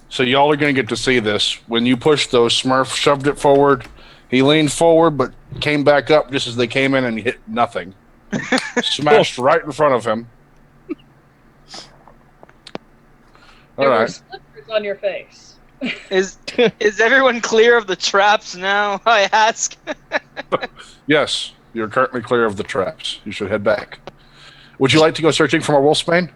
So y'all are going to get to see this. When you pushed those, Smurrrrh shoved it forward. He leaned forward, but came back up just as they came in and hit nothing. Smashed right in front of him. All There were right. slippers on your face. Is everyone clear of the traps now? I ask. Yes, you're currently clear of the traps. You should head back. Would you like to go searching for more wolfsbane?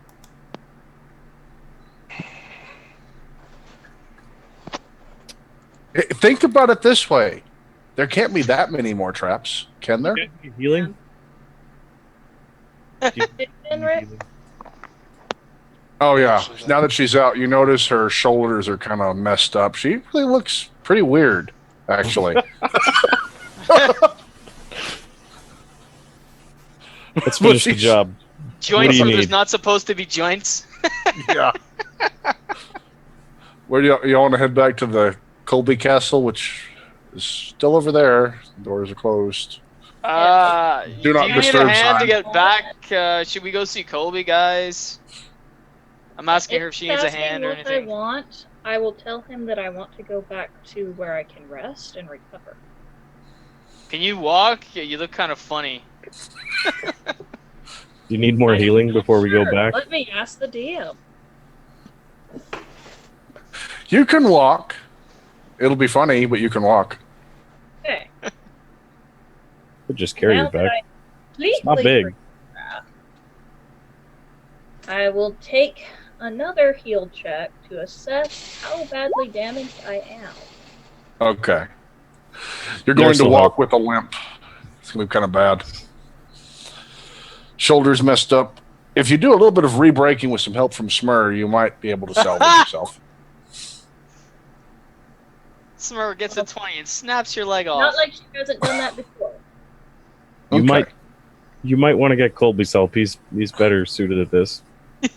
Think about it this way. There can't be that many more traps, can there? Healing? Henrik? Oh, yeah. Now that she's out, you notice her shoulders are kind of messed up. She really looks pretty weird, actually. Let's finish the job. Joints you where there's need? not supposed to be joints. Yeah. Where do you want to head back to the Colby Castle, which is still over there? Doors are closed. Do not you need a disturb hand to sign. get back? Should we go see Colby, guys? I'm asking her if she needs a Asking hand or what anything. I want, I will tell him that I want to go back to where I can rest and recover. Can you walk? Yeah, you look kind of funny. Do you need more healing before we go Sure, back? let me ask the DM. You can walk. It'll be funny, but you can walk. Okay. We'll just carry Now her that back. I It's not completely big. I will take another heal check to assess how badly damaged I am. Okay. You're going to Nurse will walk help. with a limp. It's going to be kind of bad. Shoulders messed up. If you do a little bit of re-breaking with some help from Smurrrrh, you might be able to salvage yourself. Smurrrrh gets a 20 and snaps your leg off. Not like she hasn't done that before. You Okay. might want to get Colby's help. He's better suited at this.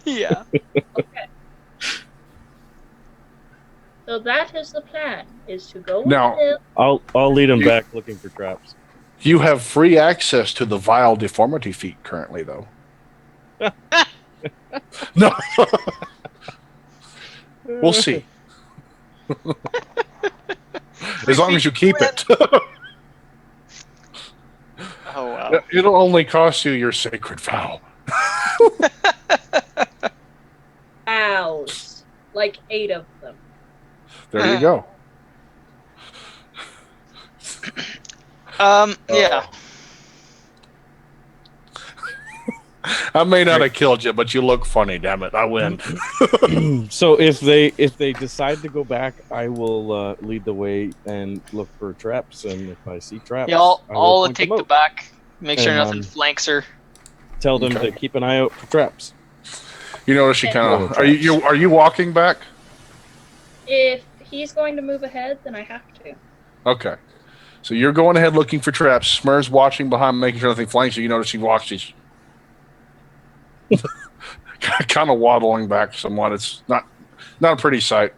Yeah. Okay. So that is the plan, is to go Now- with him. I'll lead him back looking for traps. You have free access to the vile deformity feat currently, though. No. We'll see. As long as you keep it. Oh wow. It'll only cost you your sacred vow. Vows. Like 8 of them. There you go. Yeah. I may not have killed you, but you look funny, damn it. I win. So if they decide to go back, I will lead the way and look for traps. And if I see traps, Yeah, I will I'll point take them the out. back. Make sure And, nothing flanks her. Tell them Okay. to keep an eye out for traps. You notice she kind Okay. of... Are you walking back? If he's going to move ahead, then I have to. Okay. So you're going ahead looking for traps. Smurrrrh's watching behind, making sure nothing flanks you. You notice she walks. She's kind of waddling back somewhat. It's not a pretty sight.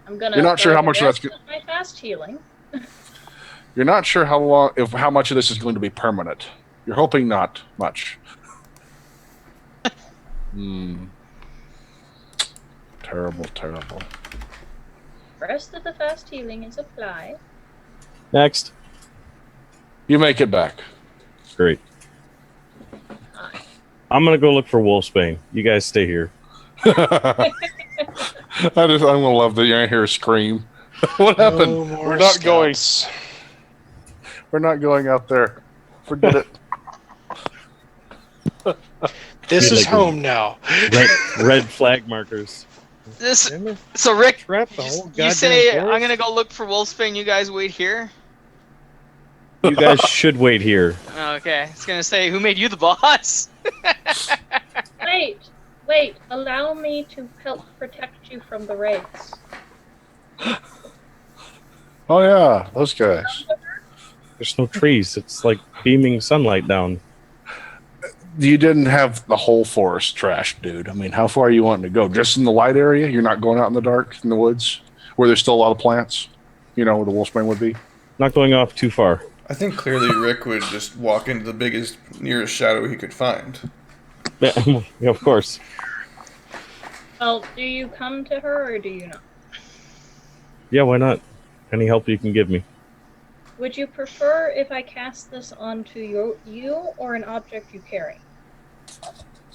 I'm gonna. You're not sure apply how much the of that's rest of my fast healing. You're not sure how much of this is going to be permanent. You're hoping not much. Terrible, terrible. Rest of the fast healing is applied. Next. You make it back. Great. I'm gonna go look for Wolfsbane. You guys stay here. I'm gonna love that you're gonna hear a scream. What happened? No more We're not scouts. going. We're not going out there. Forget it. This Feel is like home now. Red flag markers. So Rick, Trap the whole you goddamn say forest? I'm gonna go look for Wolfsbane. You guys wait here. You guys should wait here. Okay, I was gonna say, who made you the boss? Wait. Allow me to help protect you from the wraiths. Oh yeah, those guys. There's no trees. It's like beaming sunlight down. You didn't have the whole forest trashed, dude. I mean, how far are you wanting to go? Just in the light area? You're not going out in the dark, in the woods, where there's still a lot of plants? You know, where the wolfsbane would be? Not going off too far. I think clearly Rick would just walk into the biggest, nearest shadow he could find. Yeah, of course. Well, do you come to her or do you not? Yeah, why not? Any help you can give me. Would you prefer if I cast this onto you or an object you carry?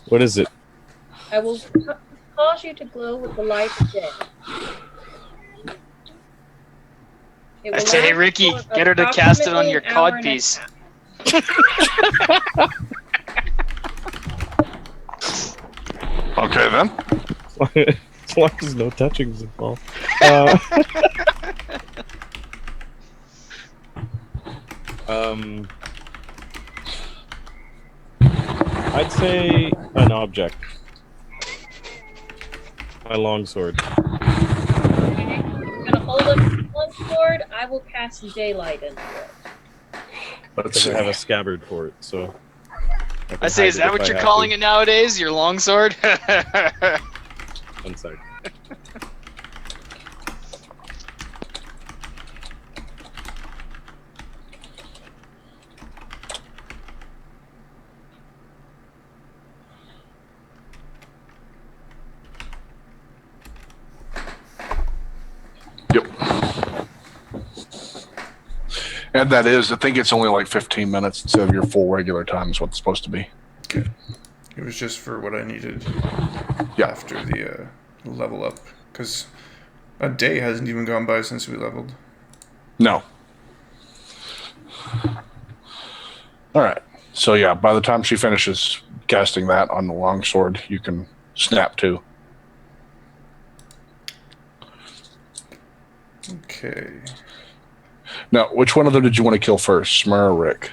What is it? I will cause you to glow with the light of day. It I will say, hey, last Ricky, for get her to cast it on approximately your an hour cod and a piece. half. Okay, then. As long as no touching is involved. I'd say an object. My longsword. I'm gonna hold up the one sword. I will cast daylight into it. Let's Because see. I have a scabbard for it, so. I say, is that what you're calling it nowadays? Your longsword? One sec. And that is, I think it's only like 15 minutes instead of your full regular time is what it's supposed to be. Okay. It was just for what I needed Yeah. after the level up. Because a day hasn't even gone by since we leveled. No. All right. So yeah, by the time she finishes casting that on the longsword, you can snap too. Okay. Now, which one of them did you want to kill first, Smurrrrh or Rick?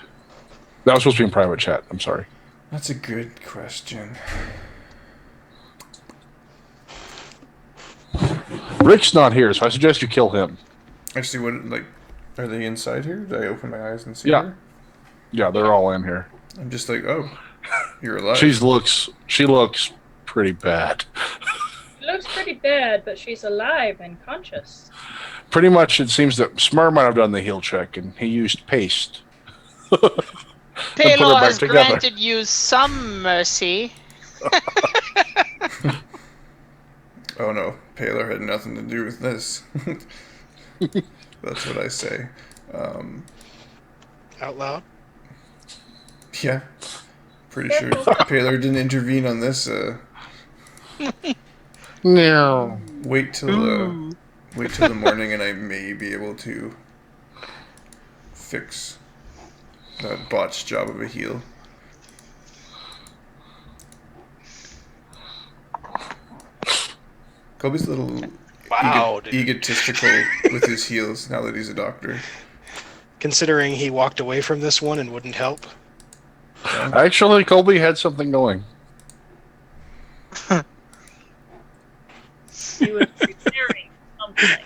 That was supposed to be in private chat. I'm sorry. That's a good question. Rick's not here, so I suggest you kill him. Actually, what, like, are they inside here? Did I open my eyes and see Yeah. her? Yeah, they're all in here. I'm just like, oh, you're alive. She looks pretty bad. She looks pretty bad, but she's alive and conscious. Pretty much, it seems that Smurrrrh might have done the heal check, and he used paste. Paylor back has together. granted you some mercy. Oh no, Paylor had nothing to do with this. That's what I say. Out loud. Yeah, pretty sure Paylor didn't intervene on this. No. Wait till the morning, and I may be able to fix that botched job of a heal. Colby's a little Wow, dude. egotistical with his heals now that he's a doctor. Considering he walked away from this one and wouldn't help. Actually, Colby had something going. She was preparing something.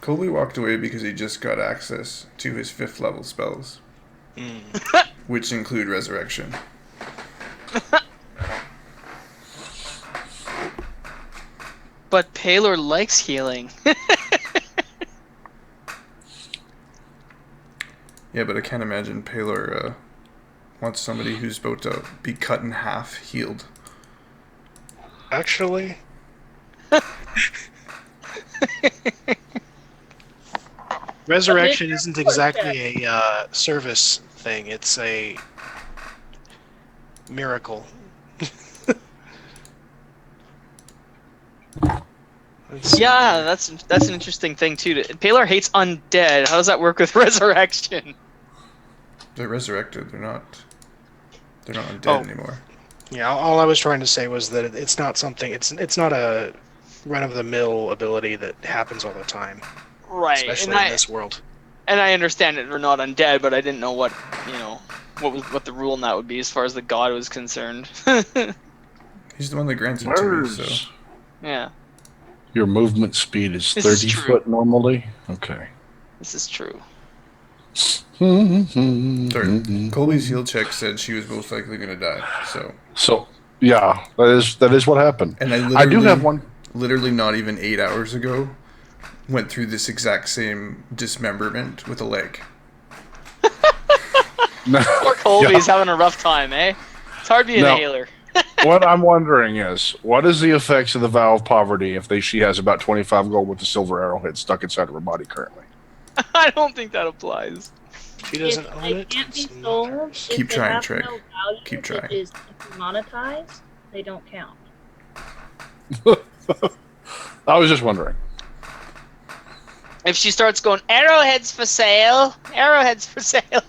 Colby walked away because he just got access to his 5th level spells, which include Resurrection. But Paylor likes healing. Yeah, but I can't imagine Paylor wants somebody who's about to be cut in half healed. Actually, resurrection isn't exactly a service thing. It's a miracle. Yeah, that's an interesting thing too. Paylor hates undead. How does that work with resurrection? They're resurrected. They're not undead anymore. Yeah, all I was trying to say was that it's not something. It's not a run-of-the-mill ability that happens all the time, Right. especially in this world. And I understand that they're not undead, but I didn't know what what the rule in that would be as far as the god was concerned. He's the one that grants it to me, so... Yeah, Your movement speed is This is 30 true. foot normally? Okay. this is true. Sorry, Colby's heal check said she was most likely going to die, so... So, yeah, that is what happened. And I do have one. Literally not even 8 hours ago, went through this exact same dismemberment with a leg. Poor Colby's having a rough time, eh? It's hard being a healer. What I'm wondering is, what is the effects of the vow of poverty if she has about 25 gold with the silver arrowhead stuck inside of her body currently? I don't think that applies. She doesn't If own they it. can't be it's not sold, hers. if Keep they trying, have Trey. no value Keep that trying. is monetized, they don't count. I was just wondering. If she starts going, arrowheads for sale, arrowheads for sale,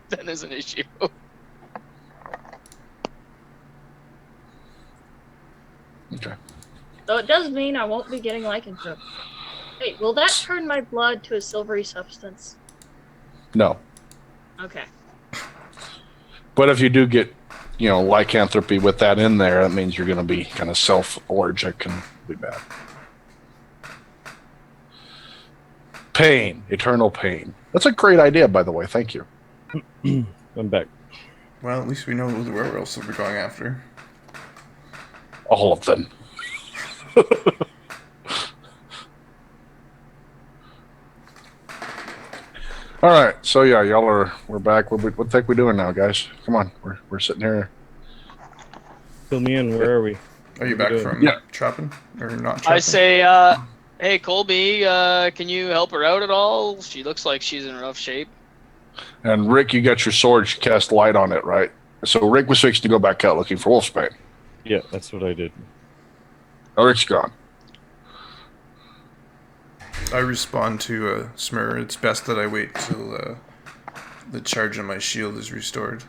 then there's an issue. Okay. So it does mean I won't be getting lycanthrope. Wait, will that turn my blood to a silvery substance? No. Okay. But if you do get, lycanthropy with that in there, that means you're going to be kind of self-allergic and be bad. Pain. Eternal pain. That's a great idea, by the way. Thank you. I'm back. Well, at least we know who the werewolves will be going after. All of them. All right, so yeah, we're back. What the heck we doing now, guys? Come on, we're sitting here. Fill me in. Where are we? Are you What back are we from Yeah. trapping? Or not trapping? I say, Hey, Colby, can you help her out at all? She looks like she's in rough shape. And Rick, you got your sword. You cast light on it, right? So Rick was fixing to go back out looking for Wolfsbane. Yeah, that's what I did. Oh, Rick's gone. I respond to Smurrrrh. It's best that I wait till the charge on my shield is restored.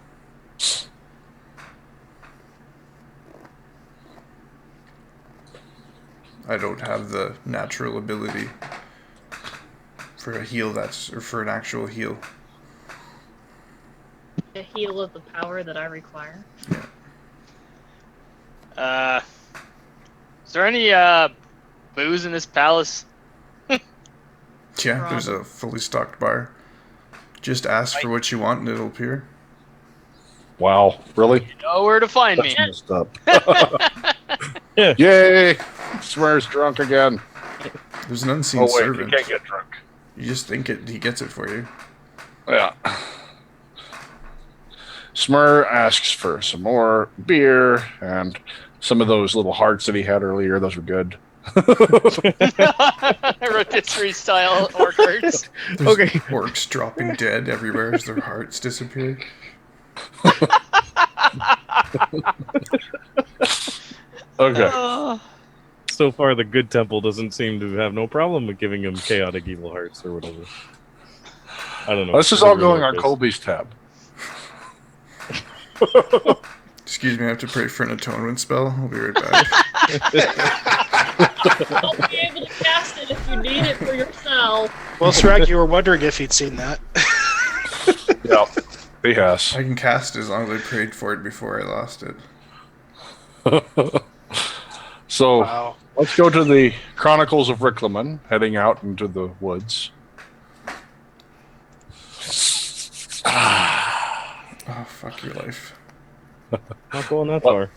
I don't have the natural ability for a heal or for an actual heal. A heal of the power that I require. Is there any booze in this palace? Yeah, there's a fully stocked bar. Just ask for what you want and it'll appear. Wow, really? You know where to find me. That's messed up. Yay! Smurrrrh's drunk again. There's an unseen servant. You can't get drunk. You just think he gets it for you. Yeah. Smurrrrh asks for some more beer and some of those little hearts that he had earlier. Those were good. Rotisserie style orchards. There's orcs dropping dead everywhere as their hearts disappear. Okay. So far, the good temple doesn't seem to have no problem with giving him chaotic evil hearts or whatever. I don't know. This is all going on Colby's tab. Excuse me, I have to pray for an atonement spell. I'll be right back. I'll be able to cast it if you need it for yourself. Well, Sragg, you were wondering if he'd seen that. Yep, he has. I can cast it as long as I prayed for it before I lost it. So Wow. let's go to the Chronicles of Riclamin, heading out into the woods. Oh, fuck your life. Not going that far.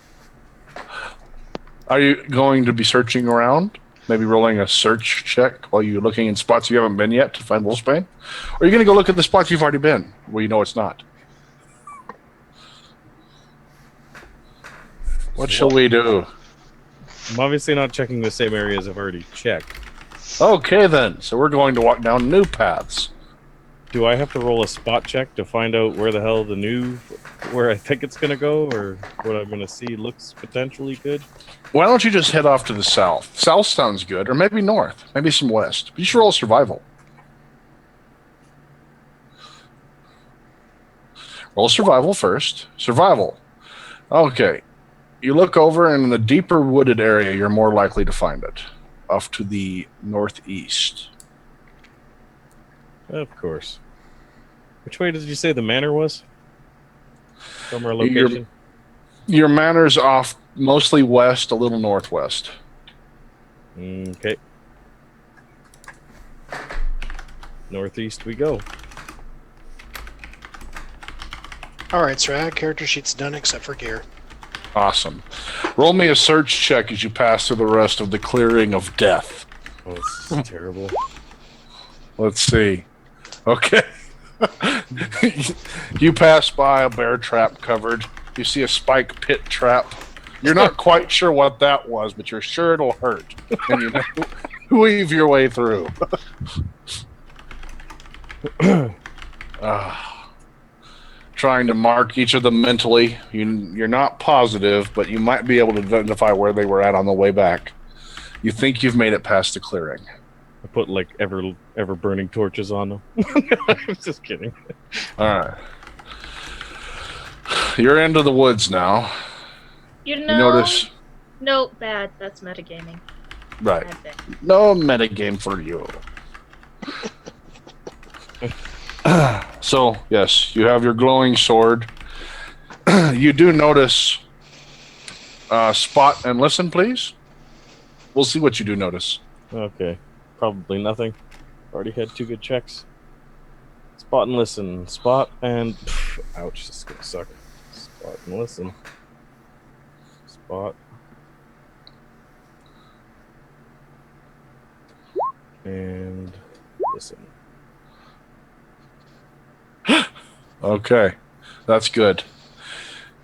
Are you going to be searching around? Maybe rolling a search check while you're looking in spots you haven't been yet to find Wolfsbane? Or are you going to go look at the spots you've already been, where you know it's not? What shall we do? I'm obviously not checking the same areas I've already checked. Okay, then. So we're going to walk down new paths. Do I have to roll a spot check to find out where the hell where I think it's going to go, or what I'm going to see looks potentially good? Why don't you just head off to the south? South sounds good, or maybe north, maybe some west. You should roll survival. Roll survival first. Survival. Okay. You look over, and in the deeper wooded area, you're more likely to find it. Off to the northeast. Of course. Which way did you say the manor was? From our location? Your manor's off mostly west, a little northwest. Okay. Northeast we go. All right, Sragg, character sheet's done except for gear. Awesome. Roll me a search check as you pass through the rest of the clearing of death. Oh, this is terrible. Let's see. Okay. You pass by a bear trap covered. You see a spike pit trap. You're not quite sure what that was, but you're sure it'll hurt. And you weave your way through. Trying to mark each of them mentally. You're not positive, but you might be able to identify where they were at on the way back. You think you've made it past the clearing. I put like ever burning torches on them. I'm just kidding. All right. You're into the woods now. You You notice. No, bad. That's metagaming. Right. Bad thing. No metagame for you. So, yes, you have your glowing sword. You do notice spot and listen, please. We'll see what you do notice. Okay. Probably nothing. Already had 2 good checks. Spot and listen. Spot and... ouch, this is gonna suck. Spot and listen. Spot. And listen. Okay, that's good.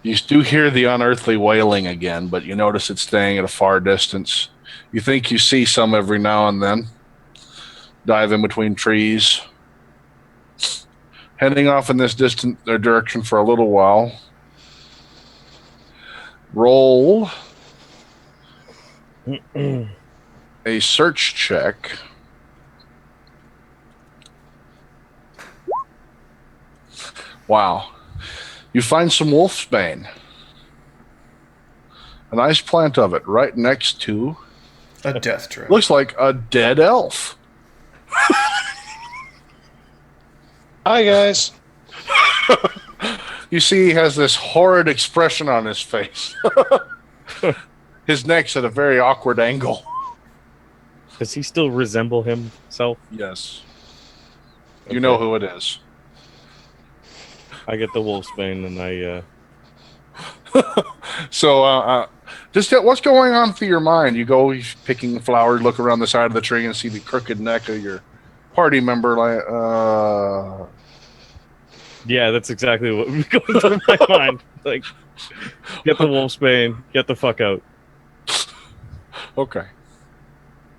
You do hear the unearthly wailing again, but you notice it's staying at a far distance. You think you see some every now and then. Dive in between trees. Heading off in this distant direction for a little while. Roll a search check. Wow. You find some wolfsbane. A nice plant of it right next to... A death trap. Looks like a dead elf. Hi, guys. You see he has this horrid expression on his face. His neck's at a very awkward angle. Does he still resemble himself? Yes. Okay. You know who it is. I get the wolfsbane and I... So, just what's going on through your mind? You go picking flowers, look around the side of the tree, and see the crooked neck of your party member. Like, Yeah, that's exactly what was going through my mind. Like, get the wolfsbane, get the fuck out. Okay.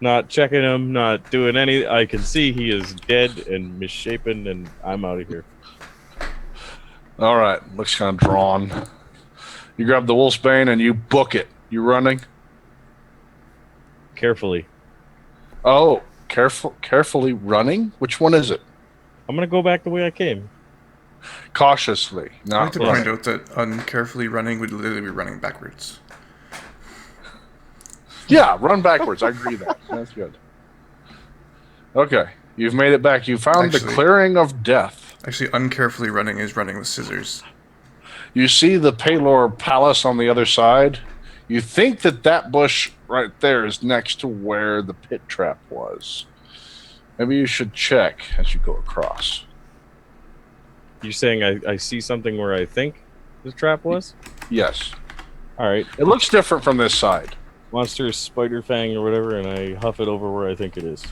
Not checking him, not doing any. I can see he is dead and misshapen, and I'm out of here. All right. Looks kind of drawn. You grab the wolfsbane and you book it. You running? Carefully. Oh, carefully running? Which one is it? I'm gonna go back the way I came. Cautiously, I not like to running. point out that uncarefully running would literally be running backwards. Yeah, run backwards. I agree with that. That's good. Okay, you've made it back. You found the Actually- clearing of death. Actually, uncarefully running is running with scissors. You see the Palor Palace on the other side. You think that bush right there is next to where the pit trap was. Maybe you should check as you go across. You're saying I see something where I think the trap was? Yes. All right. It looks different from this side. Monster spider fang or whatever, and I huff it over where I think it is.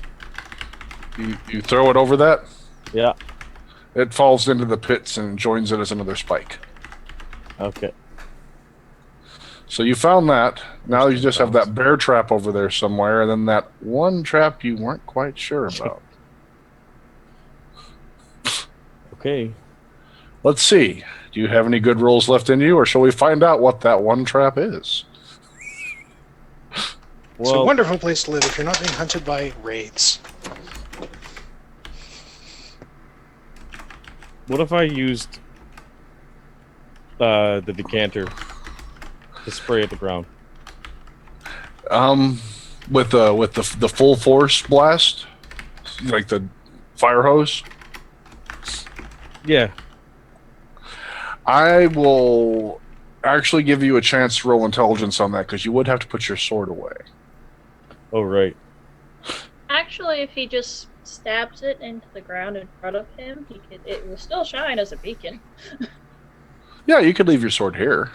You throw it over that. Yeah. It falls into the pits and joins it as another spike. Okay. So you found that. Now you just have that bear trap over there somewhere, and then that one trap you weren't quite sure about. Okay. Let's see. Do you have any good rolls left in you, or shall we find out what that one trap is? It's a Well, wonderful place to live if you're not being hunted by wraiths. what if I used the decanter to spray at the ground? With the full force blast, like the fire hose. Yeah. I will actually give you a chance to roll intelligence on that because you would have to put your sword away. Oh, right. Actually, if he just stabs it into the ground in front of him, it will still shine as a beacon. Yeah, you could leave your sword here.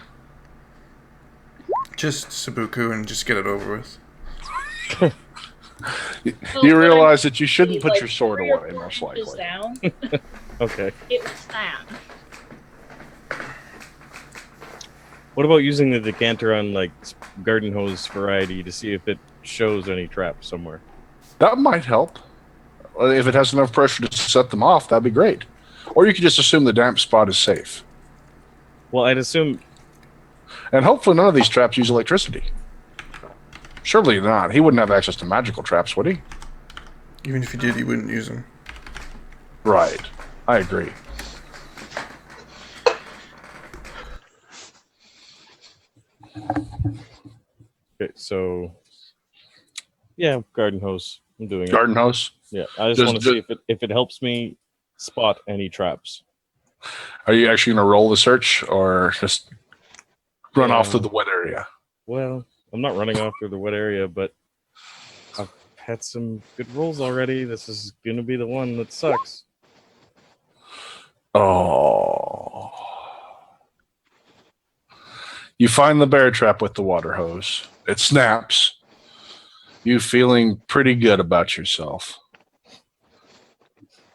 Just Sabuku and just get it over with. You realize that you shouldn't Like put your sword 3 or away, 4 most inches likely. down, Okay. it will stand. What about using the decanter on, like, garden hose variety to see if it shows any traps somewhere? That might help. If it has enough pressure to set them off, that'd be great. Or you could just assume the damp spot is safe. Well, I'd assume... And hopefully none of these traps use electricity. Surely not. He wouldn't have access to magical traps, would he? Even if he did, he wouldn't use them. Right. I agree. Okay, so... Yeah, garden hose. I'm doing it. Garden hose. Yeah, I just Does- want to see if it helps me spot any traps. Are you actually going to roll the search or just run off to the wet area? Well, I'm not running off through the wet area, but I've had some good rolls already. This is going to be the one that sucks. Oh. You find the bear trap with the water hose. It snaps. You feeling pretty good about yourself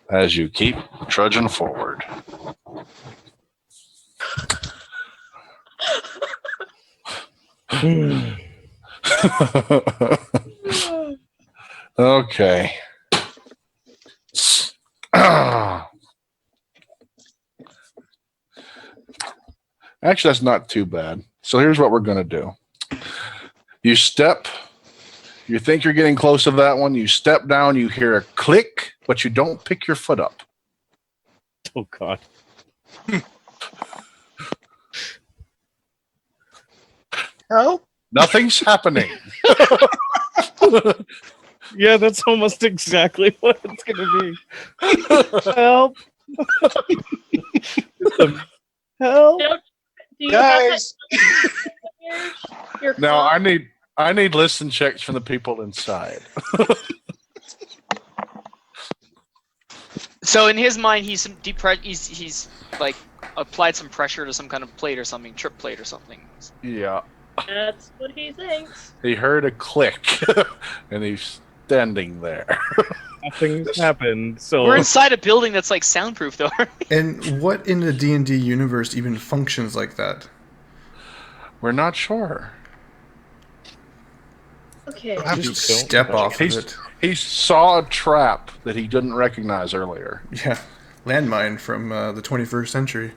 as you keep trudging forward. Okay. Actually, that's not too bad. So here's what we're going to do. You step. You think you're getting close to that one. You step down. You hear a click, but you don't pick your foot up. Oh God. Oh, Nothing's happening. Yeah, that's almost exactly what it's gonna be. Help! Help! Do you guys. have your Now claw? I need listen checks from the people inside. So in his mind, he's he's like applied some pressure to some kind of plate or something, trip plate or something. Yeah. That's what he thinks. He heard a click, and he's standing there. Nothing's happened. So We're inside a building that's like soundproof, though. And what in the D&D universe even functions like that? We're not sure. Okay. Just step off of it. He saw a trap that he didn't recognize earlier. Yeah, landmine from the 21st century.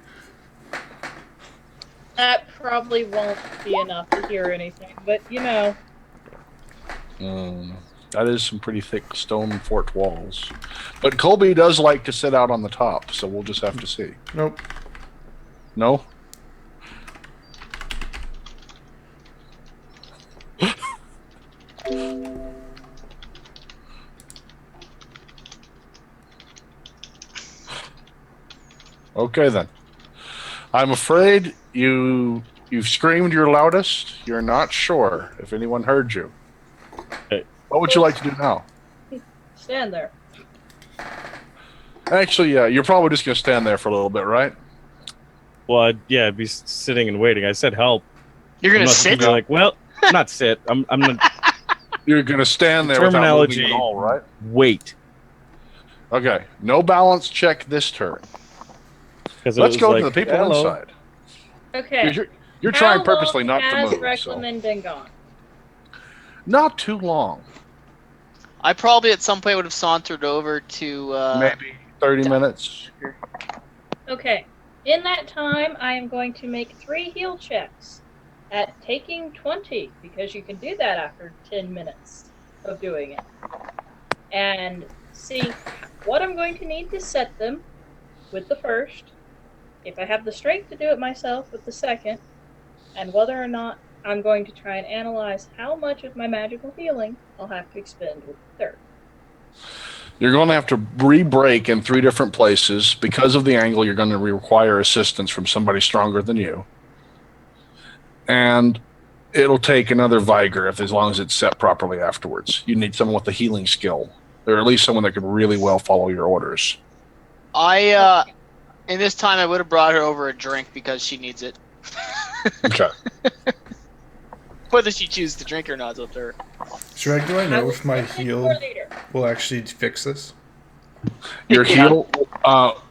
That probably won't be enough to hear anything, but you know. That is some pretty thick stone fort walls. But Colby does like to sit out on the top, so we'll just have to see. Nope. No? Okay then. I'm afraid you've screamed your loudest. You're not sure if anyone heard you. Okay. What would you like to do now? Stand there. Actually, yeah, you're probably just going to stand there for a little bit, right? well, I'd be sitting and waiting. I said help. You're I'm gonna not sit. be like, well, not sit. I'm gonna You're going to stand there without terminology. moving at all, right? Wait. Okay. No balance check this turn. Let's go to the people inside. Okay. You're How trying purposely long not to has move. Riclamin been gone? Not too long. I probably at some point would have sauntered over to. Maybe 30 minutes. Okay. In that time, I am going to make 3 heal checks at taking 20, because you can do that after 10 minutes of doing it. And see what I'm going to need to set them with the first, if I have the strength to do it myself with the second, and whether or not I'm going to try and analyze how much of my magical healing I'll have to expend with the third. You're going to have to re-break in 3 different places. Because of the angle, you're going to require assistance from somebody stronger than you. And it'll take another Vigor as long as it's set properly afterwards. You need someone with a healing skill, or at least someone that can really well follow your orders. In this time, I would have brought her over a drink because she needs it. Okay. Whether she chooses to drink or not is up to her. Sragg, do I I know will if my set it heal for later. will actually fix this? Your Yeah. heal,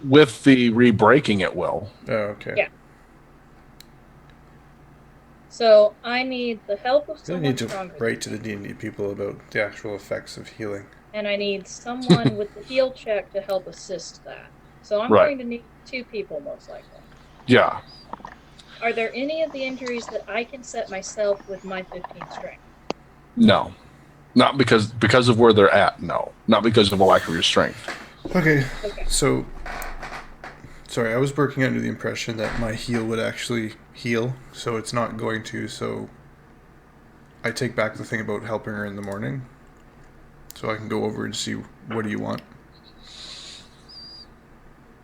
with the re-breaking, it will. Oh, okay. Yeah. So I need the help of I really someone need to stronger, write to the D&D people about the actual effects of healing. and I need someone with the heal check to help assist that. So I'm Right. going to need 2 people most likely. Yeah. Are there any of the injuries that I can set myself with my 15 strength? No. Not because of where they're at, no. Not because of a lack of your strength. Okay, Okay. so... Sorry, I was working under the impression that my heal would actually heal, so it's not going to, so... I take back the thing about helping her in the morning. So I can go over and see, what do you want?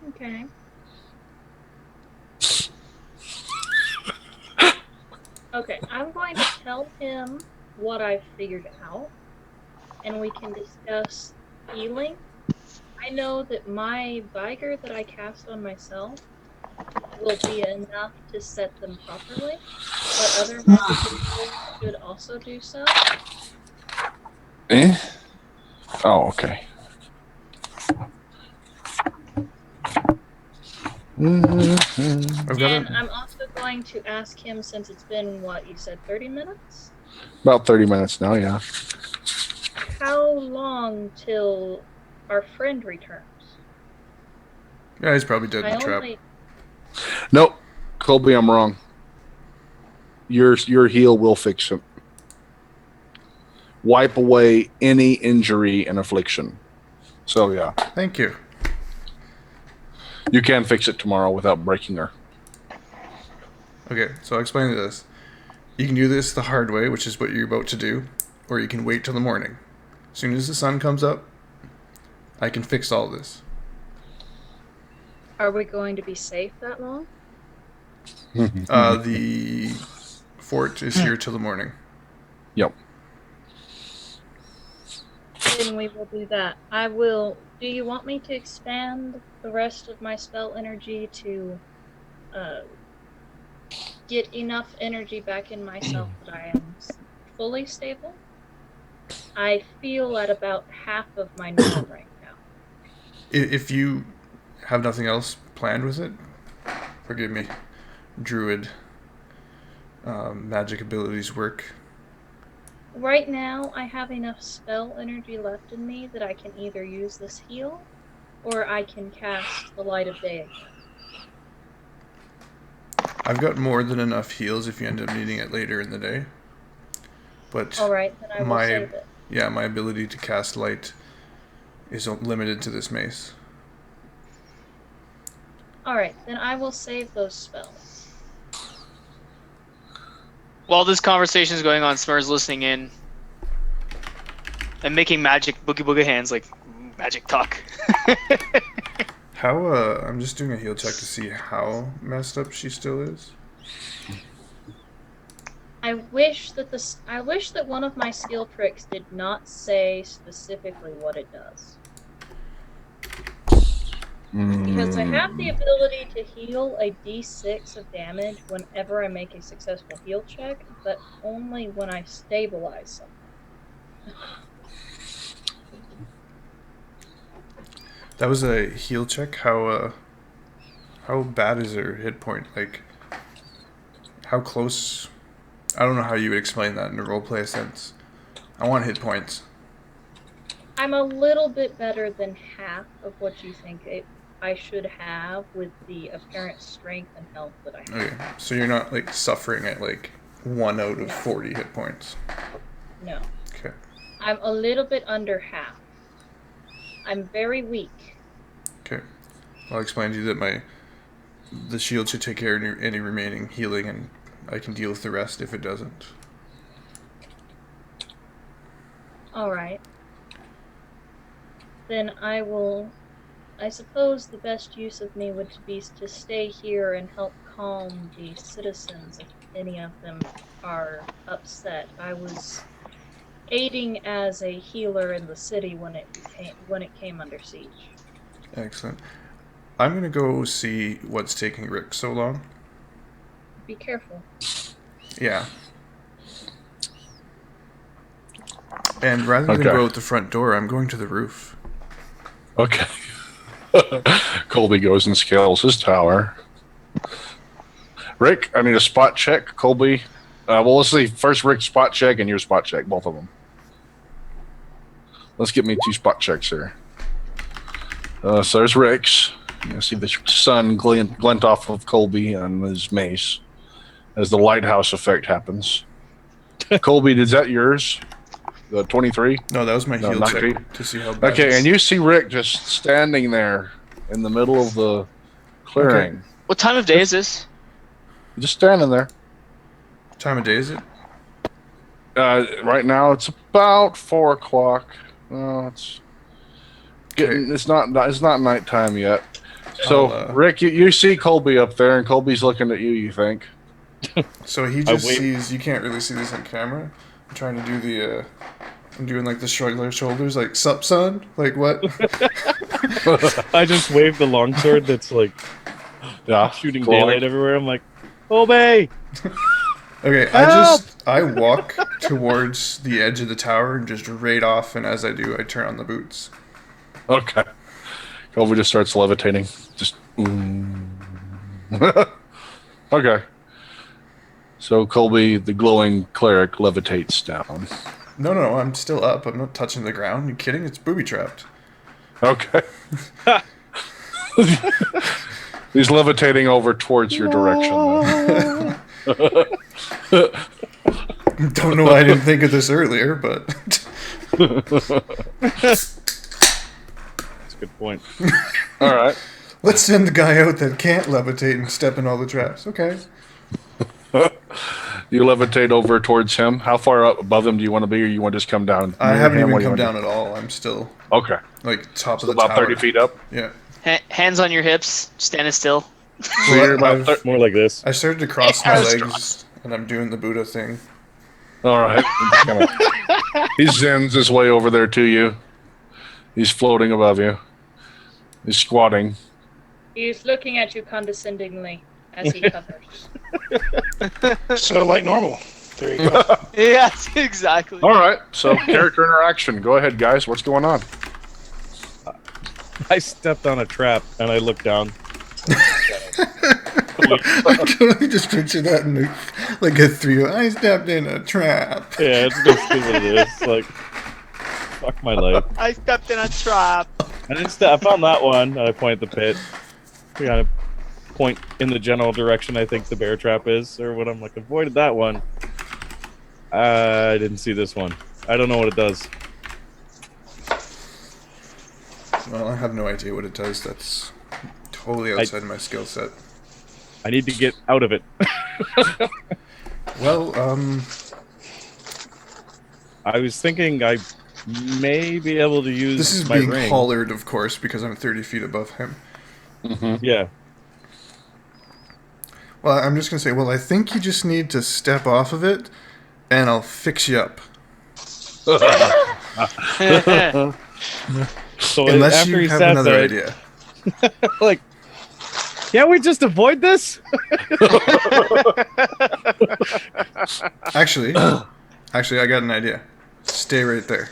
Okay. Okay, I'm going to tell him what I've figured out, and we can discuss healing. I know that my Vigor that I cast on myself will be enough to set them properly, but other magical healers should also do so. Eh? Oh, okay. I've got And a... I'm also going to ask him, since it's been, what, you said 30 minutes? About 30 minutes now, yeah. How long till our friend returns? Yeah, he's probably dead in I the trap. only Nope. Colby, I'm wrong. Your heal will fix him. Wipe away any injury and affliction. So, yeah. Thank you. You can fix it tomorrow without breaking her. Okay, so I'll explain this. You can do this the hard way, which is what you're about to do, or you can wait till the morning. As soon as the sun comes up, I can fix all this. Are we going to be safe that long? The fort is here till the morning. Yep. Then we will do that. I will. Do you want me to expand the rest of my spell energy to get enough energy back in myself that I am fully stable? I feel at about half of my norm right now. If you have nothing else planned with it, forgive me, druid magic abilities work. Right now, I have enough spell energy left in me that I can either use this heal, or I can cast the Light of Day again. I've got more than enough heals if you end up needing it later in the day. But Alright, then I will save it. Yeah, my ability to cast light is limited to this mace. Alright, then I will save those spells. While this conversation is going on, Smurrrrh's listening in and making magic boogie boogie hands like magic talk. How, I'm just doing a heal check to see how messed up she still is. I wish that one of my skill tricks did not say specifically what it does. Because I have the ability to heal a d6 of damage whenever I make a successful heal check, but only when I stabilize something. That was a heal check. How bad is her hit point? Like, how close? I don't know how you would explain that in a roleplay sense. I want hit points. I'm a little bit better than half of what you think I should have with the apparent strength and health that I have. Okay, so you're not like suffering at like 1 out of 40 hit points. No. Okay. I'm a little bit under half. I'm very weak. Okay. I'll explain to you that the shield should take care of any remaining healing, and I can deal with the rest if it doesn't. Alright. Then I suppose the best use of me would be to stay here and help calm the citizens if any of them are upset. I was aiding as a healer in the city when it came under siege. Excellent. I'm gonna go see what's taking Rick so long. Be careful. Yeah. And rather than go out the front door, I'm going to the roof. Okay. Colby goes and scales his tower. Rick, I need a spot check. Colby. Well, let's see. First Rick's spot check and your spot check, both of them. Let's get me 2 spot checks here. So there's Rick's. You see the sun glint off of Colby and his mace as the lighthouse effect happens. Colby, is that yours? The 23? No, that was my heal check 93? to see how bad. Okay, and you see Rick just standing there in the middle of the clearing. Okay. What time of day is this? Just standing there. What time of day is it? Right now it's about 4 o'clock. It's getting. Okay. It's not nighttime yet. So I'll, Rick, you see Colby up there, and Colby's looking at you. You think? So he just sees. You can't really see this on camera. I'm trying to do the. I'm doing like the shrug their shoulders, like "Sup, son?" Like what? I just waved the longsword that's like shooting daylight everywhere. I'm like, Colby! Okay, Help! I walk towards the edge of the tower and just raid off, and as I do, I turn on the boots. Okay. Colby just starts levitating. Just. Okay. So Colby, the glowing cleric, levitates down. No, I'm still up. I'm not touching the ground. You kidding? It's booby trapped. Okay. He's levitating over towards your direction. Don't know why I didn't think of this earlier, but That's a good point. All right. let's send the guy out that can't levitate and step in all the traps. Okay. You levitate over towards him. How far up above him do you want to be, or you want to just come down? I near haven't him? even What do you come want down at all. I'm still to do? Okay. like top So of the about tower. 30 feet up. Yeah. Hands on your hips, standing still. So You're about more like this. I started to cross my Yeah, legs, and I'm doing the Buddha thing. All right. He zens his way over there to you. He's floating above you. He's squatting. He's looking at you condescendingly as he hovers. So like normal. There you go. Yes, exactly. All right. So character interaction. Go ahead, guys. What's going on? I stepped on a trap and I looked down. I totally just picture that in like a 3. I stepped in a trap. Yeah, it's basically what it is. Like, fuck my life. I stepped in a trap. I found that one. And I point at the pit. We gotta point in the general direction I think the bear trap is, or what I'm like. Avoided that one. I didn't see this one. I don't know what it does. Well, I have no idea what it does. That's totally outside my skill set. I need to get out of it. Well, I was thinking I may be able to use this is my being ring. collared, of course, because I'm 30 feet above him. Yeah. Well, I'm just gonna say, well, I think you just need to step off of it, and I'll fix you up. So Unless after you he have sat another there, idea. like, can't we just avoid this? Actually, I got an idea. Stay right there.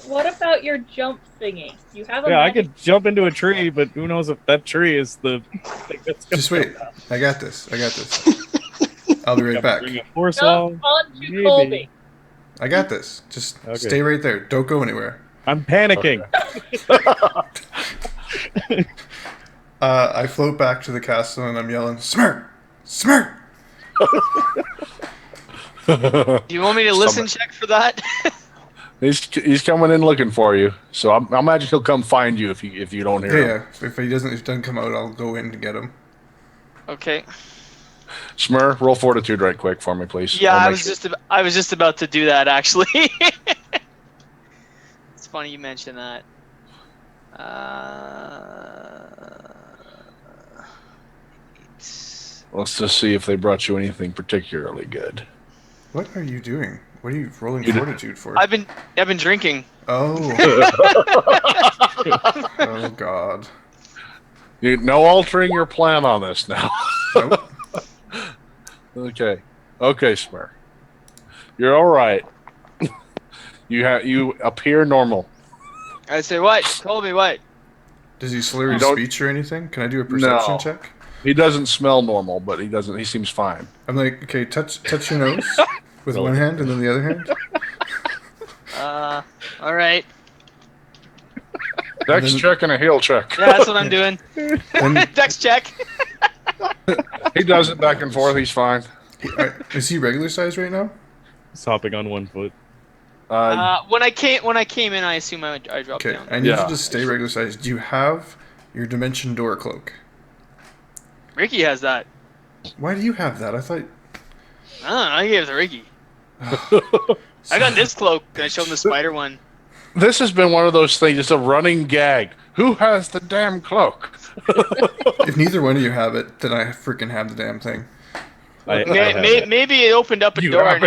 What about your jump thingy? You have a Yeah, I magic- could jump into a tree, but who knows if that tree is the thing that's gonna Just wait. I got this. I'll be right back. bring a force wall. jump onto Maybe. Colby. I got this. Just Okay. stay right there. Don't go anywhere. I'm panicking. I float back to the castle and I'm yelling, Smurrrrh! Smurrrrh! Do you want me to listen check for that? He's coming in looking for you. So I imagine he'll come find you if you don't hear him. Yeah. If he doesn't come out, I'll go in to get him. Okay. Smurrrrh, roll fortitude right quick for me, please. Yeah, I'll I make was sure. I was just about to do that actually. It's funny you mentioned that. Let's just see if they brought you anything particularly good. What are you doing? What are you rolling You did- fortitude for? I've been drinking. Oh. Oh, God. No altering your plan on this now. Nope. Okay, Smurrrrh. You're all right. You appear normal. I say what? Colby, what? Does he slur his Don't- speech or anything? Can I do a perception No. check? He doesn't smell normal, but he seems fine. I'm like, okay, touch your nose with one hand and then the other hand. All right. Dex check and a heal check. Yeah, that's what I'm doing. Then Dex check. He does it back and forth. He's fine. is he regular size right now? He's hopping on one foot. When I came in, I assume I dropped Okay, down. I need Yeah. you to stay regular size. Do you have your dimension door cloak? Ricky has that. Why do you have that? I thought. I don't know. I gave it to Ricky. I got this cloak. And I showed him the spider one. This has been one of those things. It's a running gag. Who has the damn cloak? If neither one of you have it, then I freaking have the damn thing. I have it. Maybe it opened up a You door have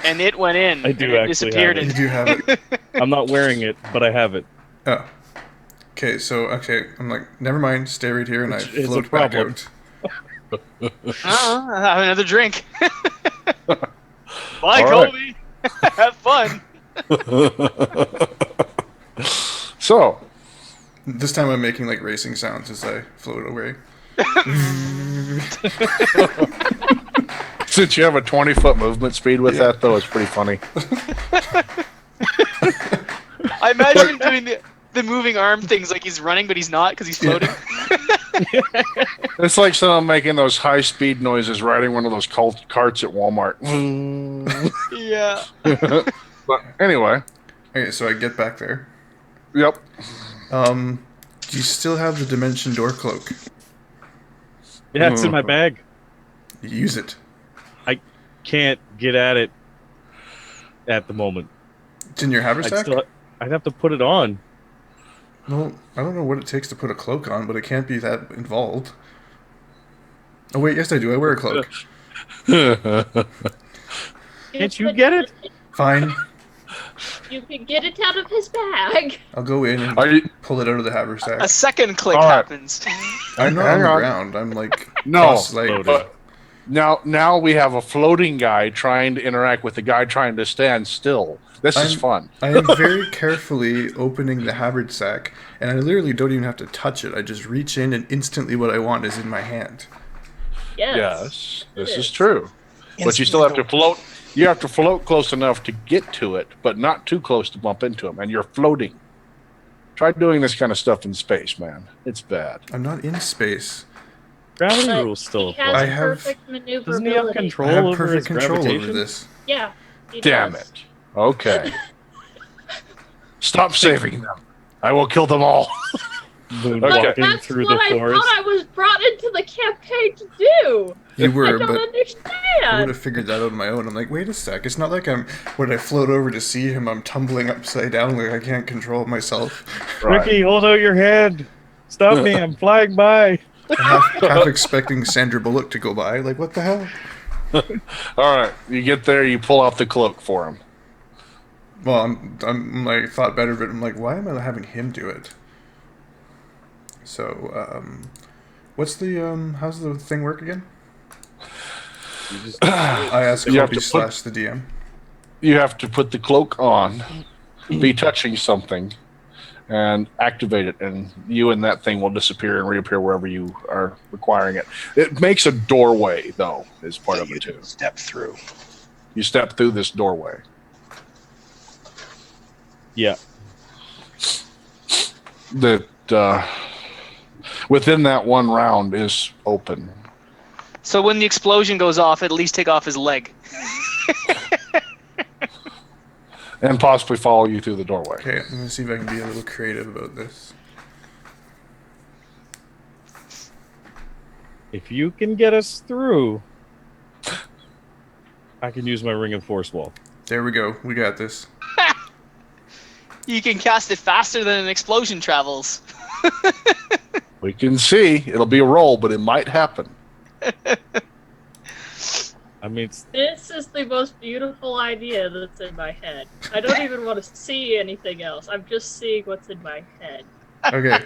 and it went in. I do and it actually disappeared. have You And do have it. I'm not wearing it, but I have it. Oh. Okay, I'm like, never mind, stay right here, and I Which is a float back problem. out. I'll have another drink. Bye, All right. Colby. Have fun. So, This time I'm making like racing sounds as I float away. Since you have a 20-foot movement speed with that, though, it's pretty funny. I imagine him doing the moving arm things like he's running, but he's not because he's floating. It's like someone making those high-speed noises riding one of those carts at Walmart. Yeah. But anyway, Okay, so I get back there. yep. Do you still have the Dimension Door cloak? Yeah, it's in my bag. Use it. Can't get at it at the moment. It's in your haversack? I'd have to put it on. Well, I don't know what it takes to put a cloak on, but it can't be that involved. Oh wait, yes I do. I wear a cloak. Can't you get it? Fine. You can get it out of his bag. I'll go in and pull it out of the haversack. A second click All right. happens. I'm not Hang on the on. ground. I'm like No, cross-legged. but now we have a floating guy trying to interact with the guy trying to stand still. This is fun. I am very carefully opening the haversack, and I literally don't even have to touch it. I just reach in, and instantly what I want is in my hand. Yes, this It is is. true. But you still have to float. You have to float close enough to get to it, but not too close to bump into him. And you're floating. Try doing this kind of stuff in space, man. It's bad. I'm not in space. Gravity But rules still he has apply. I have- perfect maneuverability. Doesn't he have I control have over perfect his control gravitation? over this. Yeah. He Damn does. it. Okay. Stop saving them. I will kill them all. Moonwalking That's through what the I forest. thought I was brought into the campaign to do. You I were, don't but I would understand. have figured that out on my own. I'm like, wait a sec. It's not like when I float over to see him, I'm tumbling upside down like I can't control myself. Right. Ricky, hold out your hand. Stop me, I'm flying by. I'm half expecting Sandra Bullock to go by. Like, what the hell? All right. You get there, you pull out the cloak for him. Well, I'm like, thought better of it. I'm like, why am I having him do it? So, what's the, how's the thing work again? I asked You have Colby to put- / the DM. You have to put the cloak on, be touching something, and activate it, and you and that thing will disappear and reappear wherever you are requiring it. It makes a doorway, though, is part of it, too. Step through. You step through this doorway. Yeah. That within that one round is open. So when the explosion goes off, at least take off his leg. And possibly follow you through the doorway. Okay, I'm gonna see if I can be a little creative about this. If you can get us through, I can use my Ring of Force wall. There we go. We got this. You can cast it faster than an explosion travels. We can see. It'll be a roll, but it might happen. I mean, This is the most beautiful idea that's in my head. I don't even want to see anything else. I'm just seeing what's in my head. Okay.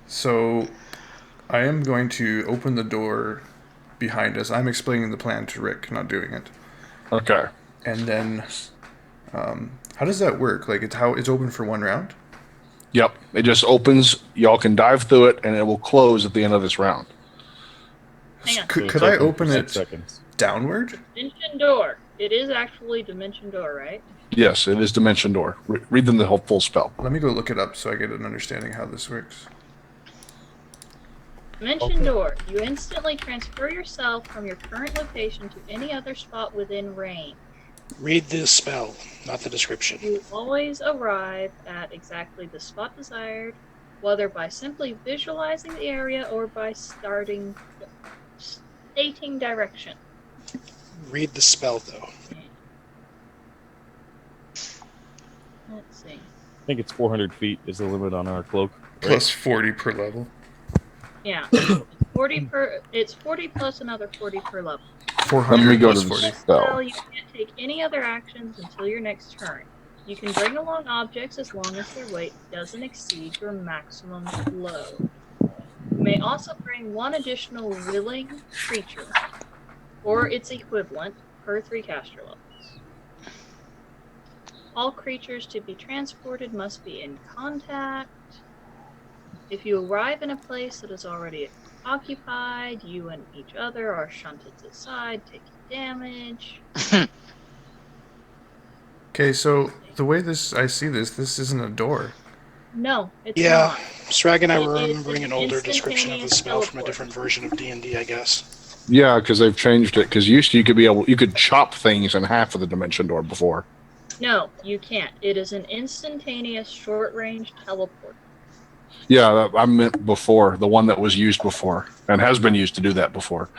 So, I am going to open the door behind us. I'm explaining the plan to Rick, not doing it. Okay. And then, how does that work? Like, it's open for one round? Yep. It just opens. Y'all can dive through it, and it will close at the end of this round. Hang on. Could, it's could I for open 6 it seconds. downward? Dimension door. It is actually Dimension door, right? Yes, it is Dimension Door. Read them the whole full spell. Let me go look it up so I get an understanding how this works. Dimension door. You instantly transfer yourself from your current location to any other spot within range. Read the spell, not the description. You always arrive at exactly the spot desired, whether by simply visualizing the area or by stating direction. Read the spell, though. Let's see. I think it's 400 feet is the limit on our cloak. Plus 40 per level. Yeah, it's 40 per. It's 40 plus another 40 per level. 400 Let me go plus to the 40. spell. Well, you can't take any other actions until your next turn. You can bring along objects as long as their weight doesn't exceed your maximum load. You may also bring one additional willing creature, or its equivalent, per 3 caster levels. All creatures to be transported must be in contact. If you arrive in a place that is already occupied, you and each other are shunted aside, taking damage. Okay, so the way I see this isn't a door. No, it's Yeah, not. Sragg and I It were is remembering an an older description of the instantaneous spell from a teleport. different version of D&D, I guess. Yeah, because they've changed it. Because used to you could chop things in half of the dimension door before. No, you can't. It is an instantaneous short-range teleport. Yeah, I meant before, the one that was used before and has been used to do that before.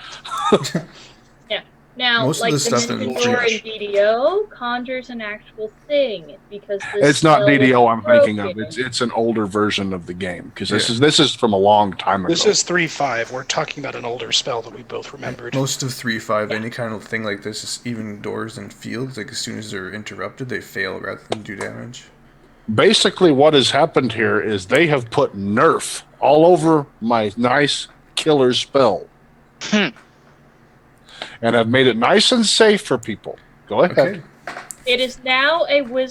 Yeah. Now, Most of like the stuff in Dimension Door in DDO conjures an actual thing because this It's not spell is DDO I'm thinking of. broken. It's an older version of the game because Yeah. this is from a long time ago. This is 3.5. We're talking about an older spell that we both remembered. Most of 3.5, any kind of thing like this, is even doors and fields. Like as soon as they're interrupted, they fail rather than do damage. Basically, what has happened here is they have put nerf all over my nice killer spell. And have made it nice and safe for people. Go ahead. Okay. It is now a WoW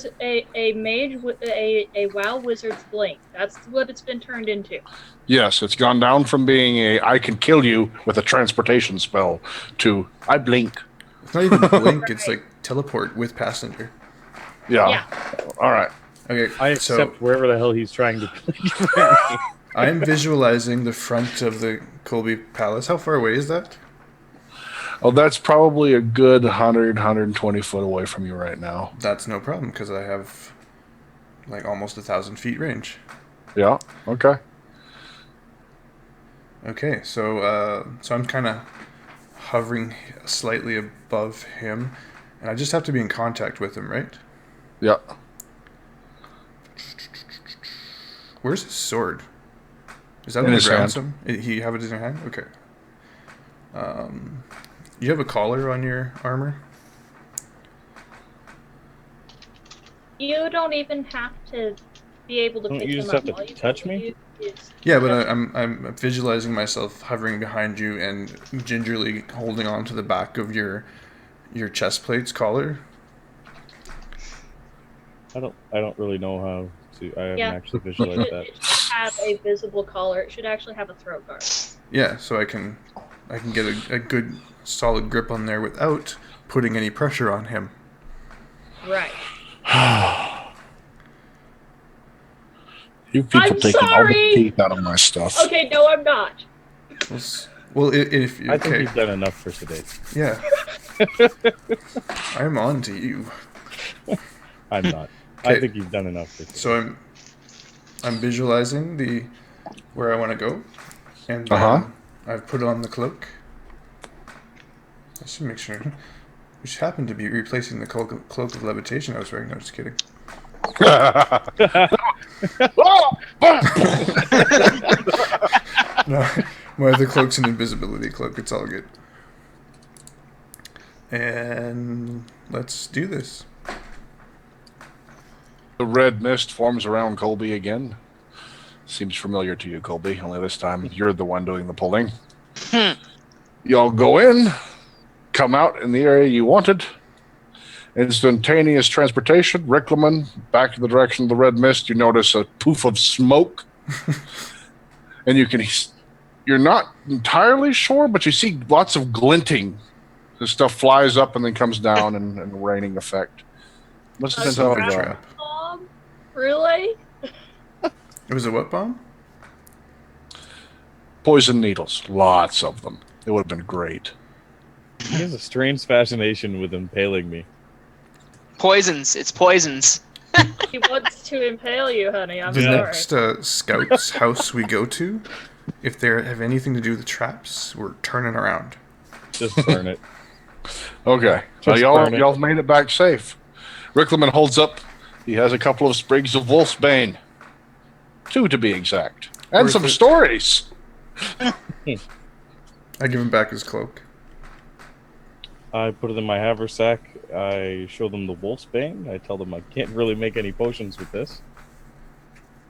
Wizard's Blink. That's what it's been turned into. Yes, it's gone down from being I can kill you with a transportation spell to I blink. It's not even blink, it's like teleport with passenger. Yeah. All right. Okay, I accept wherever the hell he's trying to play. I am visualizing the front of the Colby Palace. How far away is that? Oh, that's probably a good 100, 120 foot away from you right now. That's no problem, because I have like almost 1,000 feet range. Yeah, okay. Okay, so I'm kind of hovering slightly above him, and I just have to be in contact with him, right? Yeah. Where's his sword? Is that In on the his ground? hand. He have it in his hand? Okay. You have a collar on your armor? You don't even have to be able to Don't pick you him just up. have to All you touch have to me? do is Yeah, but touch I'm visualizing myself hovering behind you and gingerly holding on to the back of your chest plate's collar. I don't really know how to. I haven't Yeah. actually visualized that. It should have a visible collar. It should actually have a throat guard. Yeah, so I can get a good solid grip on there without putting any pressure on him. Right. You people I'm taking all sorry! the teeth out of my stuff. Okay, no, I'm not. Well, if I think okay, you've done enough for today. yeah, I'm on to you. I'm not. I Okay. think you've done enough for today. So I'm visualizing where I want to go, and I've put on the cloak. I should make sure. Which happened to be replacing the cloak of levitation I was wearing. No, just kidding. No, my other cloak's an invisibility cloak. It's all good. And let's do this. The red mist forms around Colby again. Seems familiar to you, Colby, only this time you're the one doing the pulling. Y'all go in, come out in the area you wanted. Instantaneous transportation. Riclamin, back in the direction of the red mist, you notice a poof of smoke. And you're not entirely sure, but you see lots of glinting. The stuff flies up and then comes down in raining effect. Must have been So something wrong. trap. Really? It was a what bomb? Poison needles, lots of them. It would have been great. He has a strange fascination with impaling me. Poisons. It's poisons. He wants to impale you, honey. I'm The sorry. next scout's house we go to, if they have anything to do with the traps, we're turning around. Just burn it. Okay, Just so burn it. y'all made it back safe. Riclamin holds up. He has a couple of sprigs of Wolfsbane. 2 to be exact. And Where's some the- stories. I give him back his cloak. I put it in my haversack. I show them the wolf's bane. I tell them I can't really make any potions with this.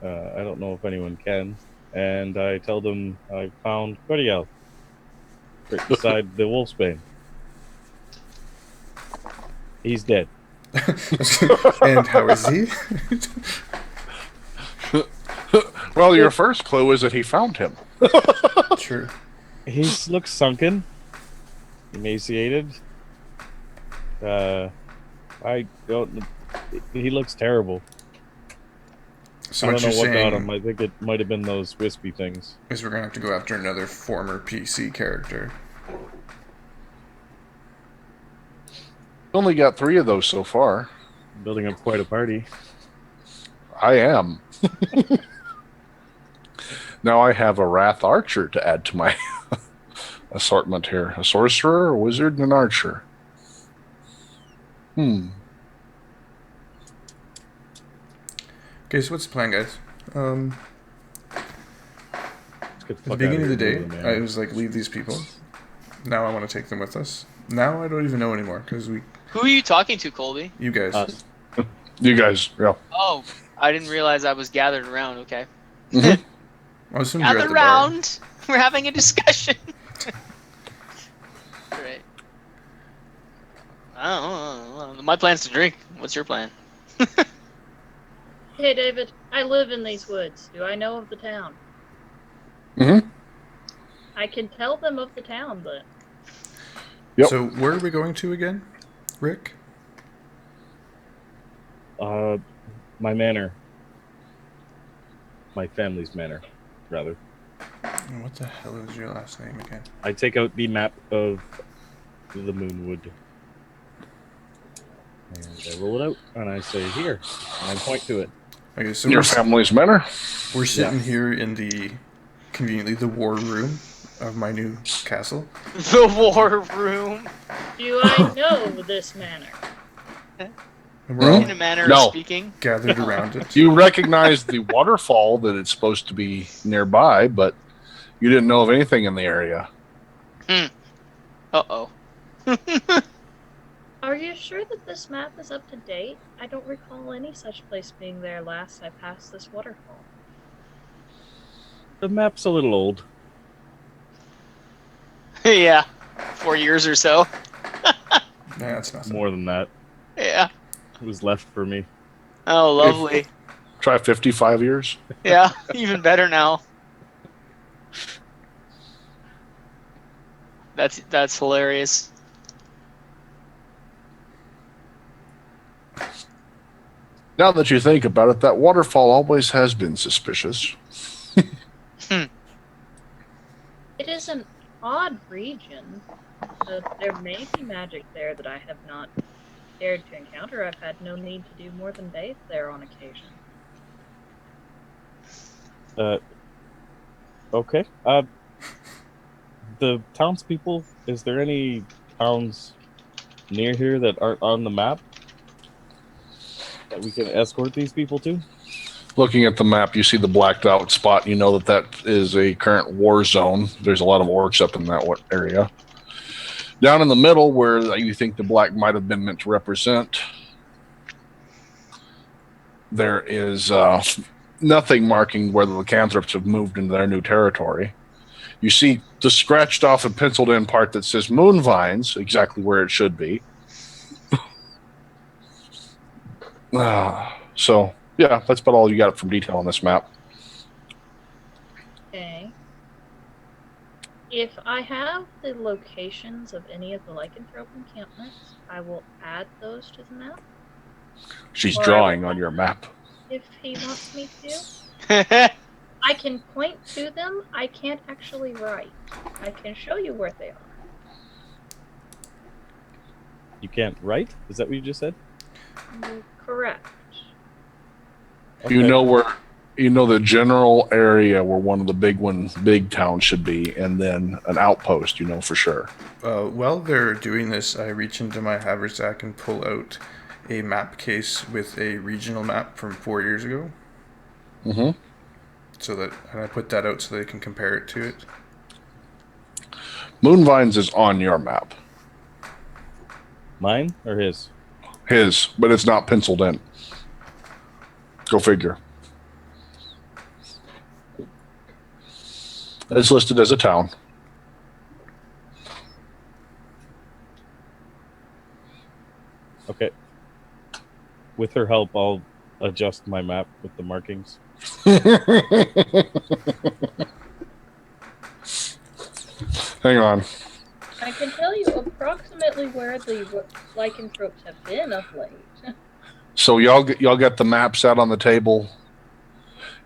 I don't know if anyone can. And I tell them I found Coriel right beside the wolf's bane. He's dead. And how is he? Well, your first clue is that he found him. True. He looks sunken, emaciated. I don't. He looks terrible. So I what don't you're know what got him. saying I think it might have been those wispy things. is we're gonna have to go after another former PC character. Only got 3 of those so far. Building up quite a party. I am. Now I have a Wrath Archer to add to my assortment here. A Sorcerer, a Wizard, and an Archer. Okay, so what's the plan, guys? At the beginning of the day, I was like, leave these people. Now I want to take them with us. Now I don't even know anymore, because Who are you talking to, Colby? you guys. Us. You guys, yeah. Oh, I didn't realize I was gathered around. Okay. Mhm. I assumed you're at Gather the bar. round. We're having a discussion. Right. I don't know. My plan's to drink. What's your plan? Hey, David, I live in these woods. Do I know of the town? Mm-hmm. I can tell them of the town, but Yep. So where are we going to again, Rick? My manor. My family's manor, rather. What the hell is your last name again? I take out the map of the Moonwood. And I roll it out, and I say, here. And I point to it. Okay, so Your family's manor? we're sitting here in the, conveniently, the war room of my new castle. The war room. do I know this manor? And we're In a all manner No. of speaking. gathered around it. You recognize the waterfall that it's supposed to be nearby, but you didn't know of anything in the area. Uh-oh. Are you sure that this map is up to date? I don't recall any such place being there last I passed this waterfall. The map's a little old. Yeah. 4 years or so. Nah, that's nothing. More than that. Yeah. It was left for me. Oh, lovely. Try 55 years. Yeah. Even better now. That's hilarious. Now that you think about it, that waterfall always has been suspicious. It is an odd region. There may be magic there that I have not dared to encounter. I've had no need to do more than bathe there on occasion. Okay. The townspeople, is there any towns near here that aren't on the map that we can escort these people to? Looking at the map, you see the blacked out spot. You know that is a current war zone. There's a lot of orcs up in that area. Down in the middle, where you think the black might have been meant to represent, there is nothing marking where the lycanthropes have moved into their new territory. You see the scratched off and penciled in part that says Moonvines, exactly where it should be. So, yeah, that's about all you got from detail on this map. Okay. If I have the locations of any of the lycanthrope encampments, I will add those to the map. She's Or drawing on your map. If he wants me to. I can point to them. I can't actually write. I can show you where they are. You can't write? Is that what you just said? Correct. You Okay. know the general area where one of the big towns should be, and then an outpost, you know for sure. While they're doing this, I reach into my haversack and pull out a map case with a regional map from 4 years ago. Mm-hmm. And I put that out so they can compare it to it. Moonvines is on your map. Mine or his? His, but it's not penciled in. Go figure. It's listed as a town. Okay. With her help, I'll adjust my map with the markings. Hang on. I can tell you approximately where the lycanthropes have been of late. So y'all get the maps out on the table.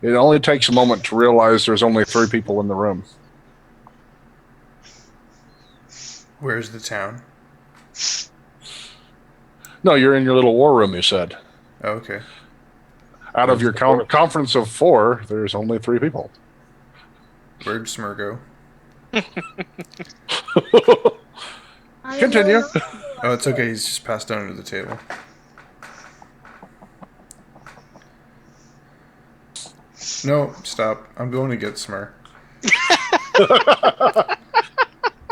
It only takes a moment to realize there's only 3 people in the room. Where's the town? No, you're in your little war room, you said. Oh, okay. Out of your conference of 4, there's only 3 people. Where'd Smurrrrh go? Continue. Oh, it's okay. He's just passed down to the table. No, stop. I'm going to get Smurrrrh.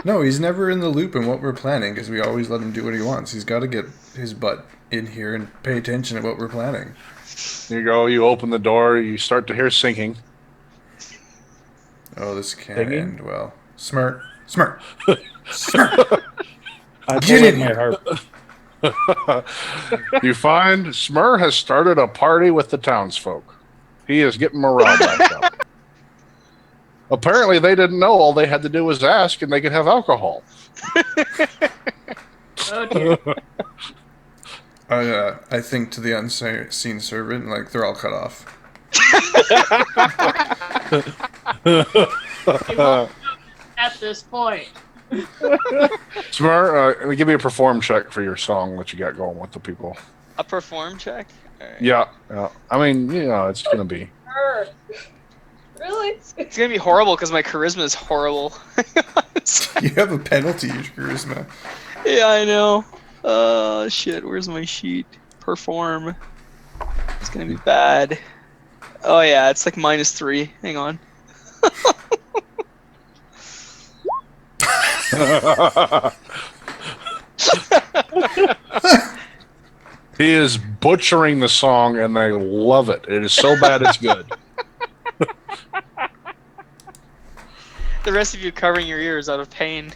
No, he's never in the loop in what we're planning because we always let him do what he wants. He's got to get his butt in here and pay attention to what we're planning. You go, you open the door, you start to hear sinking. Oh, this can't Singing? end well. Smurrrrh. Smurrrrh. Smurrrrh. I Get in my here. harp. You find Smurrrrh has started a party with the townsfolk. He is getting morale back up. Apparently, they didn't know all they had to do was ask, and they could have alcohol. Oh dear. I think to the unseen servant, like, they're all cut off. At this point. Smurrrrh, let me give you a perform check for your song that you got going with the people. A perform check? All right. Yeah. I mean, it's going to be. Really? It's going to be horrible because my charisma is horrible. You have a penalty, your charisma. Yeah, I know. Oh, shit. Where's my sheet? Perform. It's going to be bad. Oh, yeah. It's like -3. Hang on. He is butchering the song, and they love it. It is so bad it's good. The rest of you covering your ears out of pain.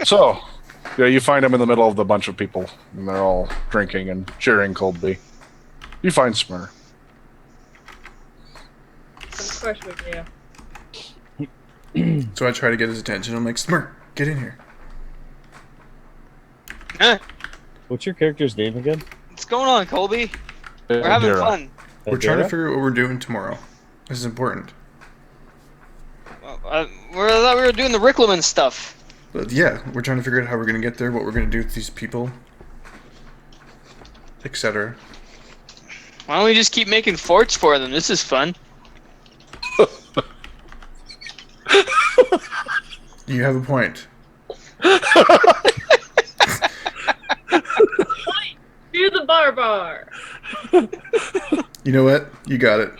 So, yeah, you find him in the middle of the bunch of people, and they're all drinking and cheering Colby. You find Smurrrrh. Of course we do. So I try to get his attention. I'm like, Smurrrrh, get in here. What's your character's name again? What's going on, Colby? We're having Adira. fun. We're trying to Adira? figure out what we're doing tomorrow. This is important. Well, I thought we were doing the Riclamin stuff. But yeah, we're trying to figure out how we're going to get there, what we're going to do with these people, etc. Why don't we just keep making forts for them? This is fun. You have a point. Do the barbar. You know what? You got it.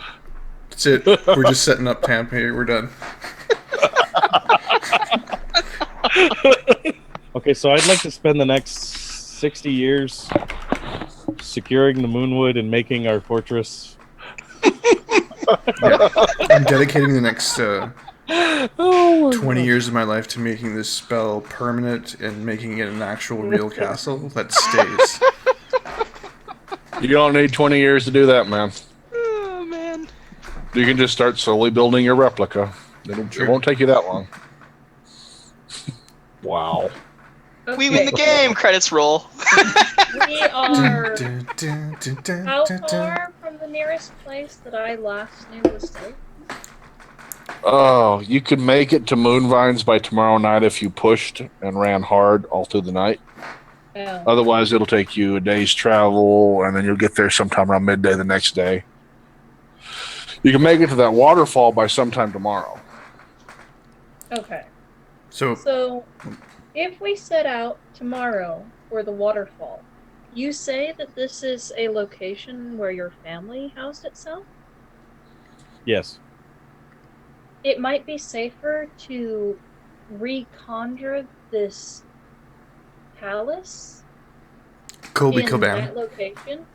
That's it. We're just setting up camp here. We're done. Okay, so I'd like to spend the next 60 years securing the Moonwood and making our fortress. Yeah. I'm dedicating the next 20 years of my life to making this spell permanent and making it an actual real castle that stays. You don't need 20 years to do that, man. Oh, man. You can just start slowly building your replica. It won't take you that long. Wow. Okay. We win the game. Credits roll. We are Dun, dun, dun, dun, how dun, dun. far from the nearest place that I last knew was safe? Oh, you could make it to Moonvines by tomorrow night if you pushed and ran hard all through the night. Oh. Otherwise, it'll take you a day's travel, and then you'll get there sometime around midday the next day. You can make it to that waterfall by sometime tomorrow. Okay. So, If we set out tomorrow for the waterfall, you say that this is a location where your family housed itself? Yes. It might be safer to reconjure this palace Colby in Kilbam. that location.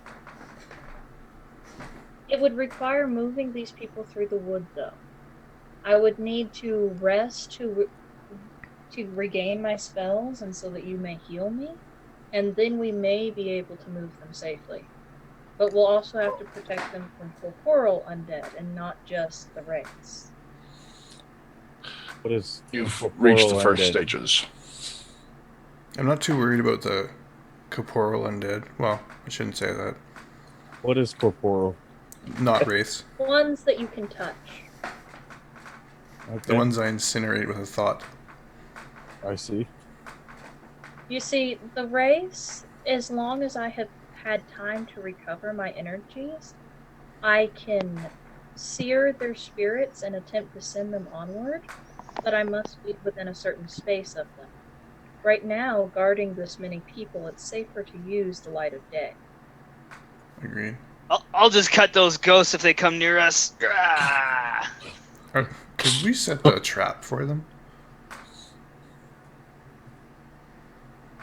It would require moving these people through the wood, though. I would need to rest to regain my spells, and so that you may heal me, and then we may be able to move them safely. But we'll also have to protect them from corporal undead and not just the wraiths. What is You've corporeal reached the first undead? stages. I'm not too worried about the corporeal undead. Well, I shouldn't say that. What is corporeal? Not wraiths. Ones that you can touch. Okay, The ones I incinerate with a thought. I see. You see, the wraiths, as long as I have had time to recover my energies, I can sear their spirits and attempt to send them onward, but I must be within a certain space of them. Right now, guarding this many people, it's safer to use the light of day. Agreed. I'll just cut those ghosts if they come near us. Ah! Could we set a trap for them?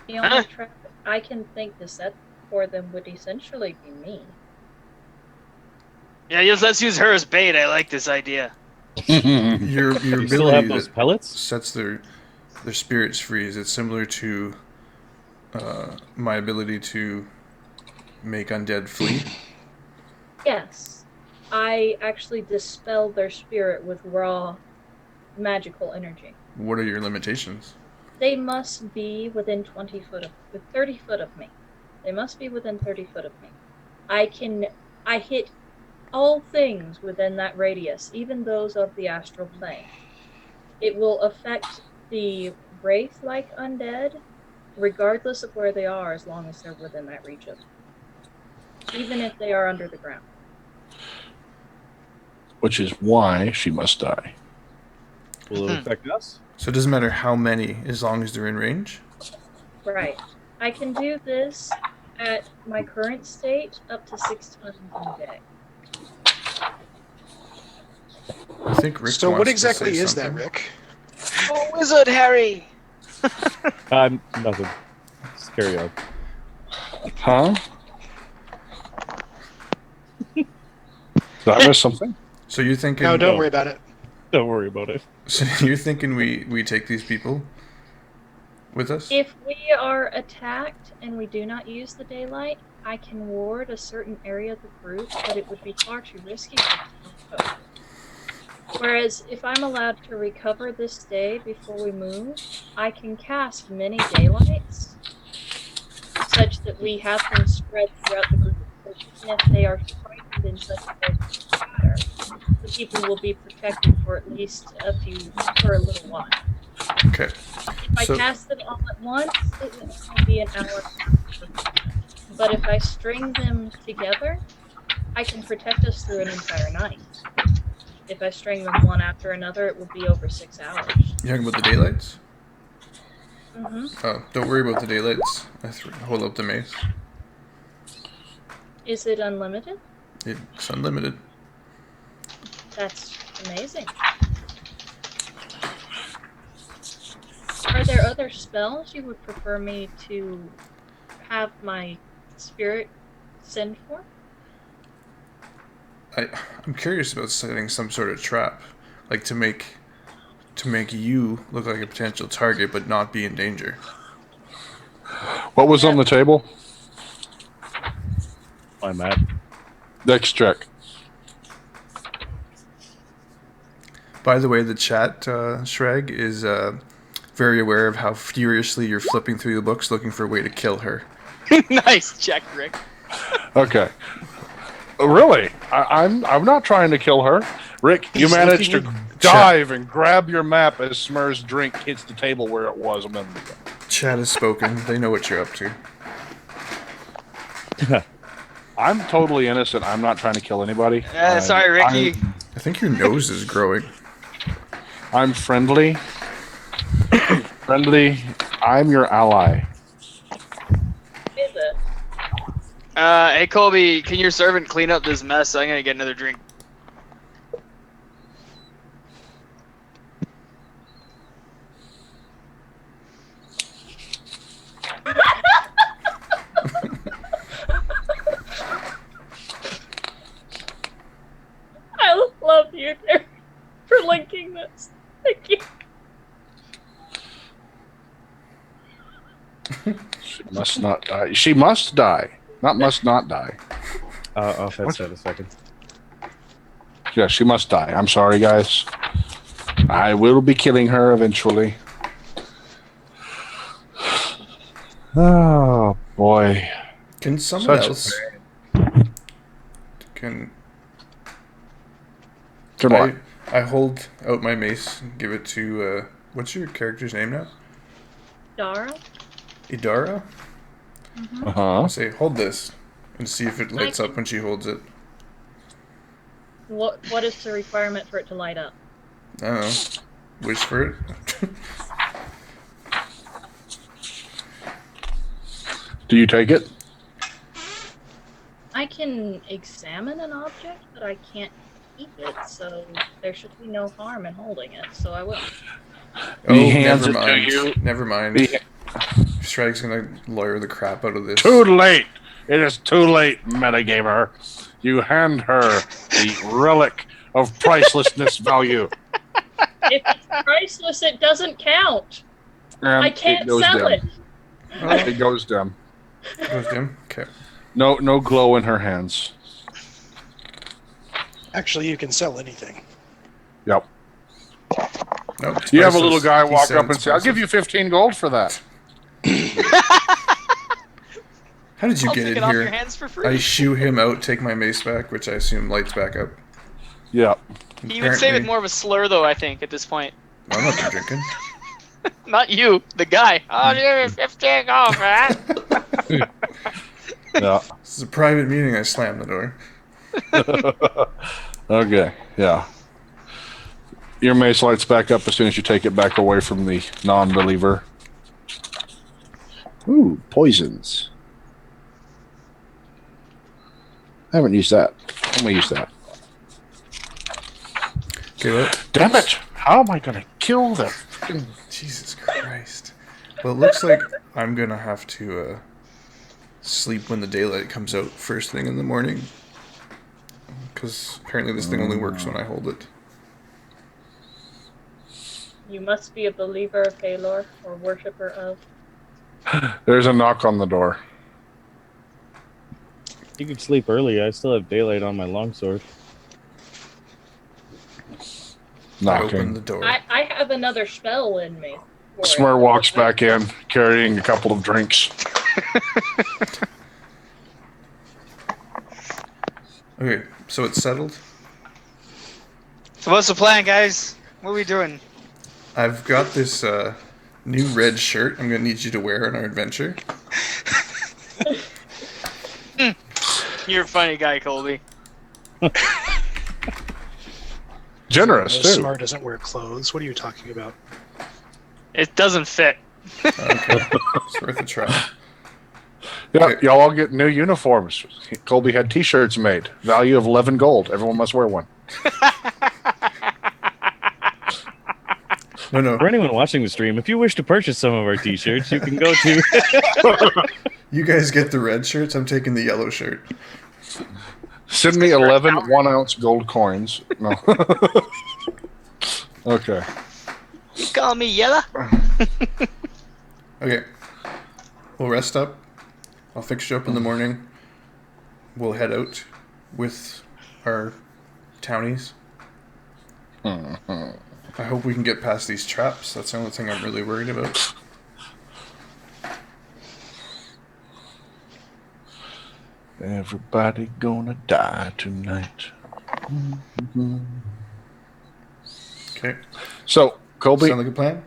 The only trap I can think to set for them would essentially be me. Yeah, let's use her as bait. I like this idea. Your You still have ability those that pellets? sets their spirits free. Is it similar to my ability to make undead flee? Yes, I actually dispel their spirit with raw magical energy. What are your limitations? They must be within 30 foot of me. They must be within 30 foot of me. I hit all things within that radius, even those of the astral plane. It will affect the wraith-like undead, regardless of where they are, as long as they're within that region. Even if they are under the ground. Which is why she must die. Will it affect us? So it doesn't matter how many, as long as they're in range? Right. I can do this at my current state up to 6 times in a day. I think Rick So wants what to exactly say is that, something. Rick? Oh, wizard Harry! Nothing. Just carry on. Huh? Did I miss something? So you're thinking? No, don't No. worry about it. Don't worry about it. So you're thinking we take these people with us? If we are attacked and we do not use the daylight, I can ward a certain area of the group, but it would be far too risky for them. Whereas if I'm allowed to recover this day before we move, I can cast many daylights such that we have them spread throughout the group. So even if they are frightened in such a way that they scatter, the people will be protected for at least for a little while. Okay. If I So- cast them all at once, it would only be an hour. But if I string them together, I can protect us through an entire night. If I string them one after another, it would be over 6 hours. You're talking about the daylights? Mm-hmm. Oh, don't worry about the daylights. Hold up the mace. Is it unlimited? It's unlimited. That's amazing. Are there other spells you would prefer me to have my spirit send for? I'm curious about setting some sort of trap, like to make you look like a potential target but not be in danger. What was on the table? My map. Dex check. By the way, the chat, Sragg, is very aware of how furiously you're flipping through the books looking for a way to kill her. Nice check, Rick. Okay. Really? I'm not trying to kill her. Rick, you He's managed to looking- dive and grab your map as Smurrrrh's drink hits the table where it was a minute ago. Chat has spoken. They know what you're up to. I'm totally innocent. I'm not trying to kill anybody. Sorry, Ricky. I think your nose is growing. I'm friendly. Friendly. I'm your ally. Is it? Hey, Colby, can your servant clean up this mess? I'm gonna get another drink. I love you there for linking this. Thank you. She must not die. She must die. Not must not die. I'll fetch that a second. Yeah, she must die. I'm sorry, guys. I will be killing her eventually. Oh boy! Can someone Such a else? Can Come on. I hold out my mace and give it to what's your character's name now? Dara? Idara? Uh huh. I say, hold this and see if it lights up when she holds it. What is the requirement for it to light up? I don't know. Wish for it. Do you take it? I can examine an object, but I can't keep it, so there should be no harm in holding it, so I will. He Oh, hands never it to mind. you. Never mind. He- Sragg's gonna lawyer the crap out of this. Too late. It is too late, metagamer. You hand her the relic of pricelessness value. If it's priceless, it doesn't count. And I can't goes sell dim. it. Oh, It goes dim. goes dim. Okay. No glow in her hands. Actually, you can sell anything. Yep. No, it's You have a priceless. little guy He walk said up and it's say, "I'll give you 15 gold for that." How did you I'll get take in it off your here? hands for I free. shoo him out, take my mace back, which I assume lights back up. Yep. He would say it with Apparently- more of a slur, though, I think, at this point. I'm not done drinking. Not you, the guy. Oh, you're 15 gold, man. Yeah. This is a private meeting. I slammed the door. Okay. Yeah. Your mace lights back up as soon as you take it back away from the non-believer. Ooh, poisons. I haven't used that. I'm gonna use that. Okay, well, Damn it! How am I gonna kill them? Jesus Christ. Well, it looks like I'm gonna have to sleep when the daylight comes out first thing in the morning. Because apparently this thing only works when I hold it. You must be a believer of Halor, or worshipper of. There's a knock on the door. You can sleep early. I still have daylight on my longsword. I open Knocking. the door. I have another spell in me. for it. Smurrrrh walks back in, carrying a couple of drinks. Okay, so it's settled. So what's the plan, guys? What are we doing? I've got this new red shirt I'm gonna need you to wear on our adventure. You're a funny guy, Colby. Generous, too. Smurrrrh doesn't wear clothes. What are you talking about? It doesn't fit. Okay, it's worth a try. Yeah, Okay. y'all all get new uniforms. Colby had T-shirts made. Value of 11 gold. Everyone must wear one. No, For anyone watching the stream, if you wish to purchase some of our t-shirts, you can go to... you guys get the red shirts. I'm taking the yellow shirt. Send me 11 1-ounce gold coins. No. Okay. You call me Yella? Okay, we'll rest up. I'll fix you up in the morning. We'll head out with our townies. I hope we can get past these traps. That's the only thing I'm really worried about. Everybody gonna die tonight. Okay, So, Colby, sound like a plan?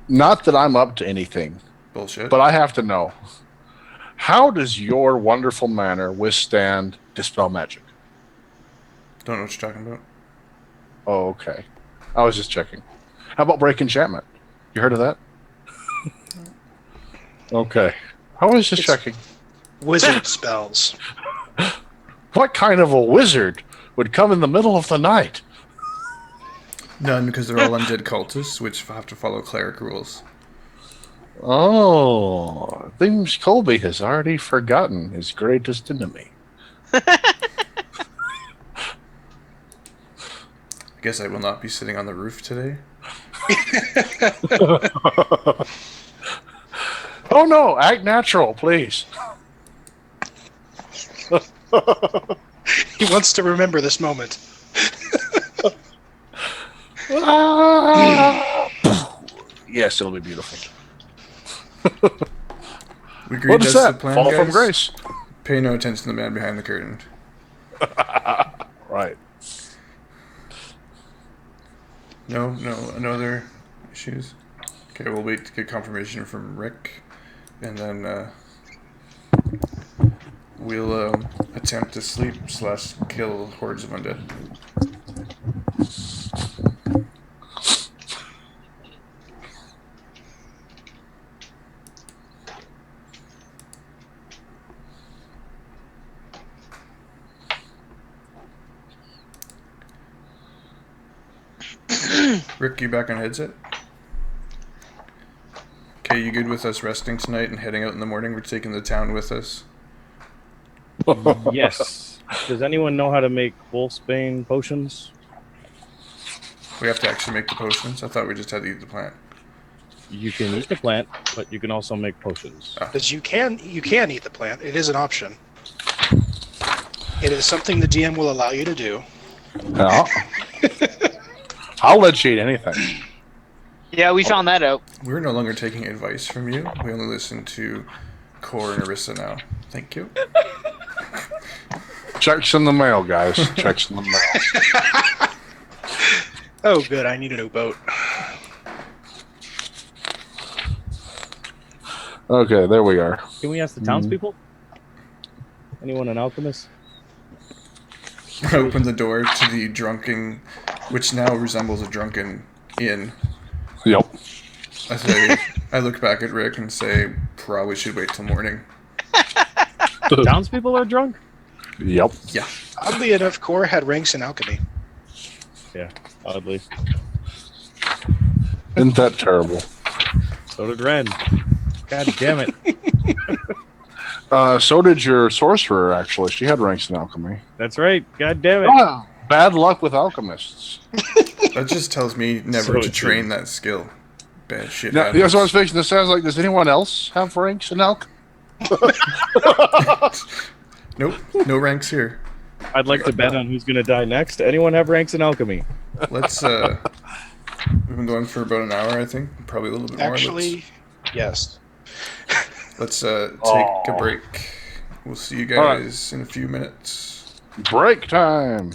not that I'm up to anything, Bullshit. but I have to know. How does your wonderful manner withstand Dispel Magic? Don't know what you're talking about. Oh, okay. I was just checking. How about Break Enchantment? You heard of that? Okay. I was just checking. Wizard spells. What kind of a wizard would come in the middle of the night? None, because they're all undead cultists, which have to follow cleric rules. Oh, things Colby has already forgotten his greatest enemy. I guess I will not be sitting on the roof today. Oh no, act natural, please. He wants to remember this moment. Yes, it'll be beautiful. We agreed What is that's the that? plan, Fall guys? from grace. Pay no attention to the man behind the curtain. Right. No other issues? Okay, we'll wait to get confirmation from Rick, and then we'll attempt to sleep/kill hordes of undead. Rick, you back on headset? Okay, you good with us resting tonight and heading out in the morning? We're taking the town with us. Yes. Does anyone know how to make wolfsbane potions? We have to actually make the potions? I thought we just had to eat the plant. You can eat the plant, but you can also make potions. Because you can eat the plant. It is an option. It is something the DM will allow you to do. Yeah. I'll let you eat anything. Yeah, we found that out. We're no longer taking advice from you. We only listen to Core and Erisa now. Thank you. Checks in the mail, guys. Checks in the mail. Oh, good. I need a new boat. Okay, there we are. Can we ask the townspeople? Anyone an alchemist? I open the door to the drunken, which now resembles a drunken inn. Yep. I look back at Rick and say, probably should wait till morning. Townspeople are drunk? Yep. Yeah. Oddly enough, Core had ranks in alchemy. Yeah, oddly. Isn't that terrible? So did Ren. God damn it. So did your sorcerer, actually. She had ranks in alchemy. That's right. God damn it. Oh, bad luck with alchemists. That just tells me never So to it train seems. that skill. Bad shit. Now, happens. that's what I was thinking. This sounds like, does anyone else have ranks in alchemy? Nope. No ranks here. I'd like to bet on who's going to die next. Anyone have ranks in alchemy? Let's, we've been going for about an hour, I think. Probably a little bit more. Actually, yes. Let's take a break. We'll see you guys in a few minutes. Break time.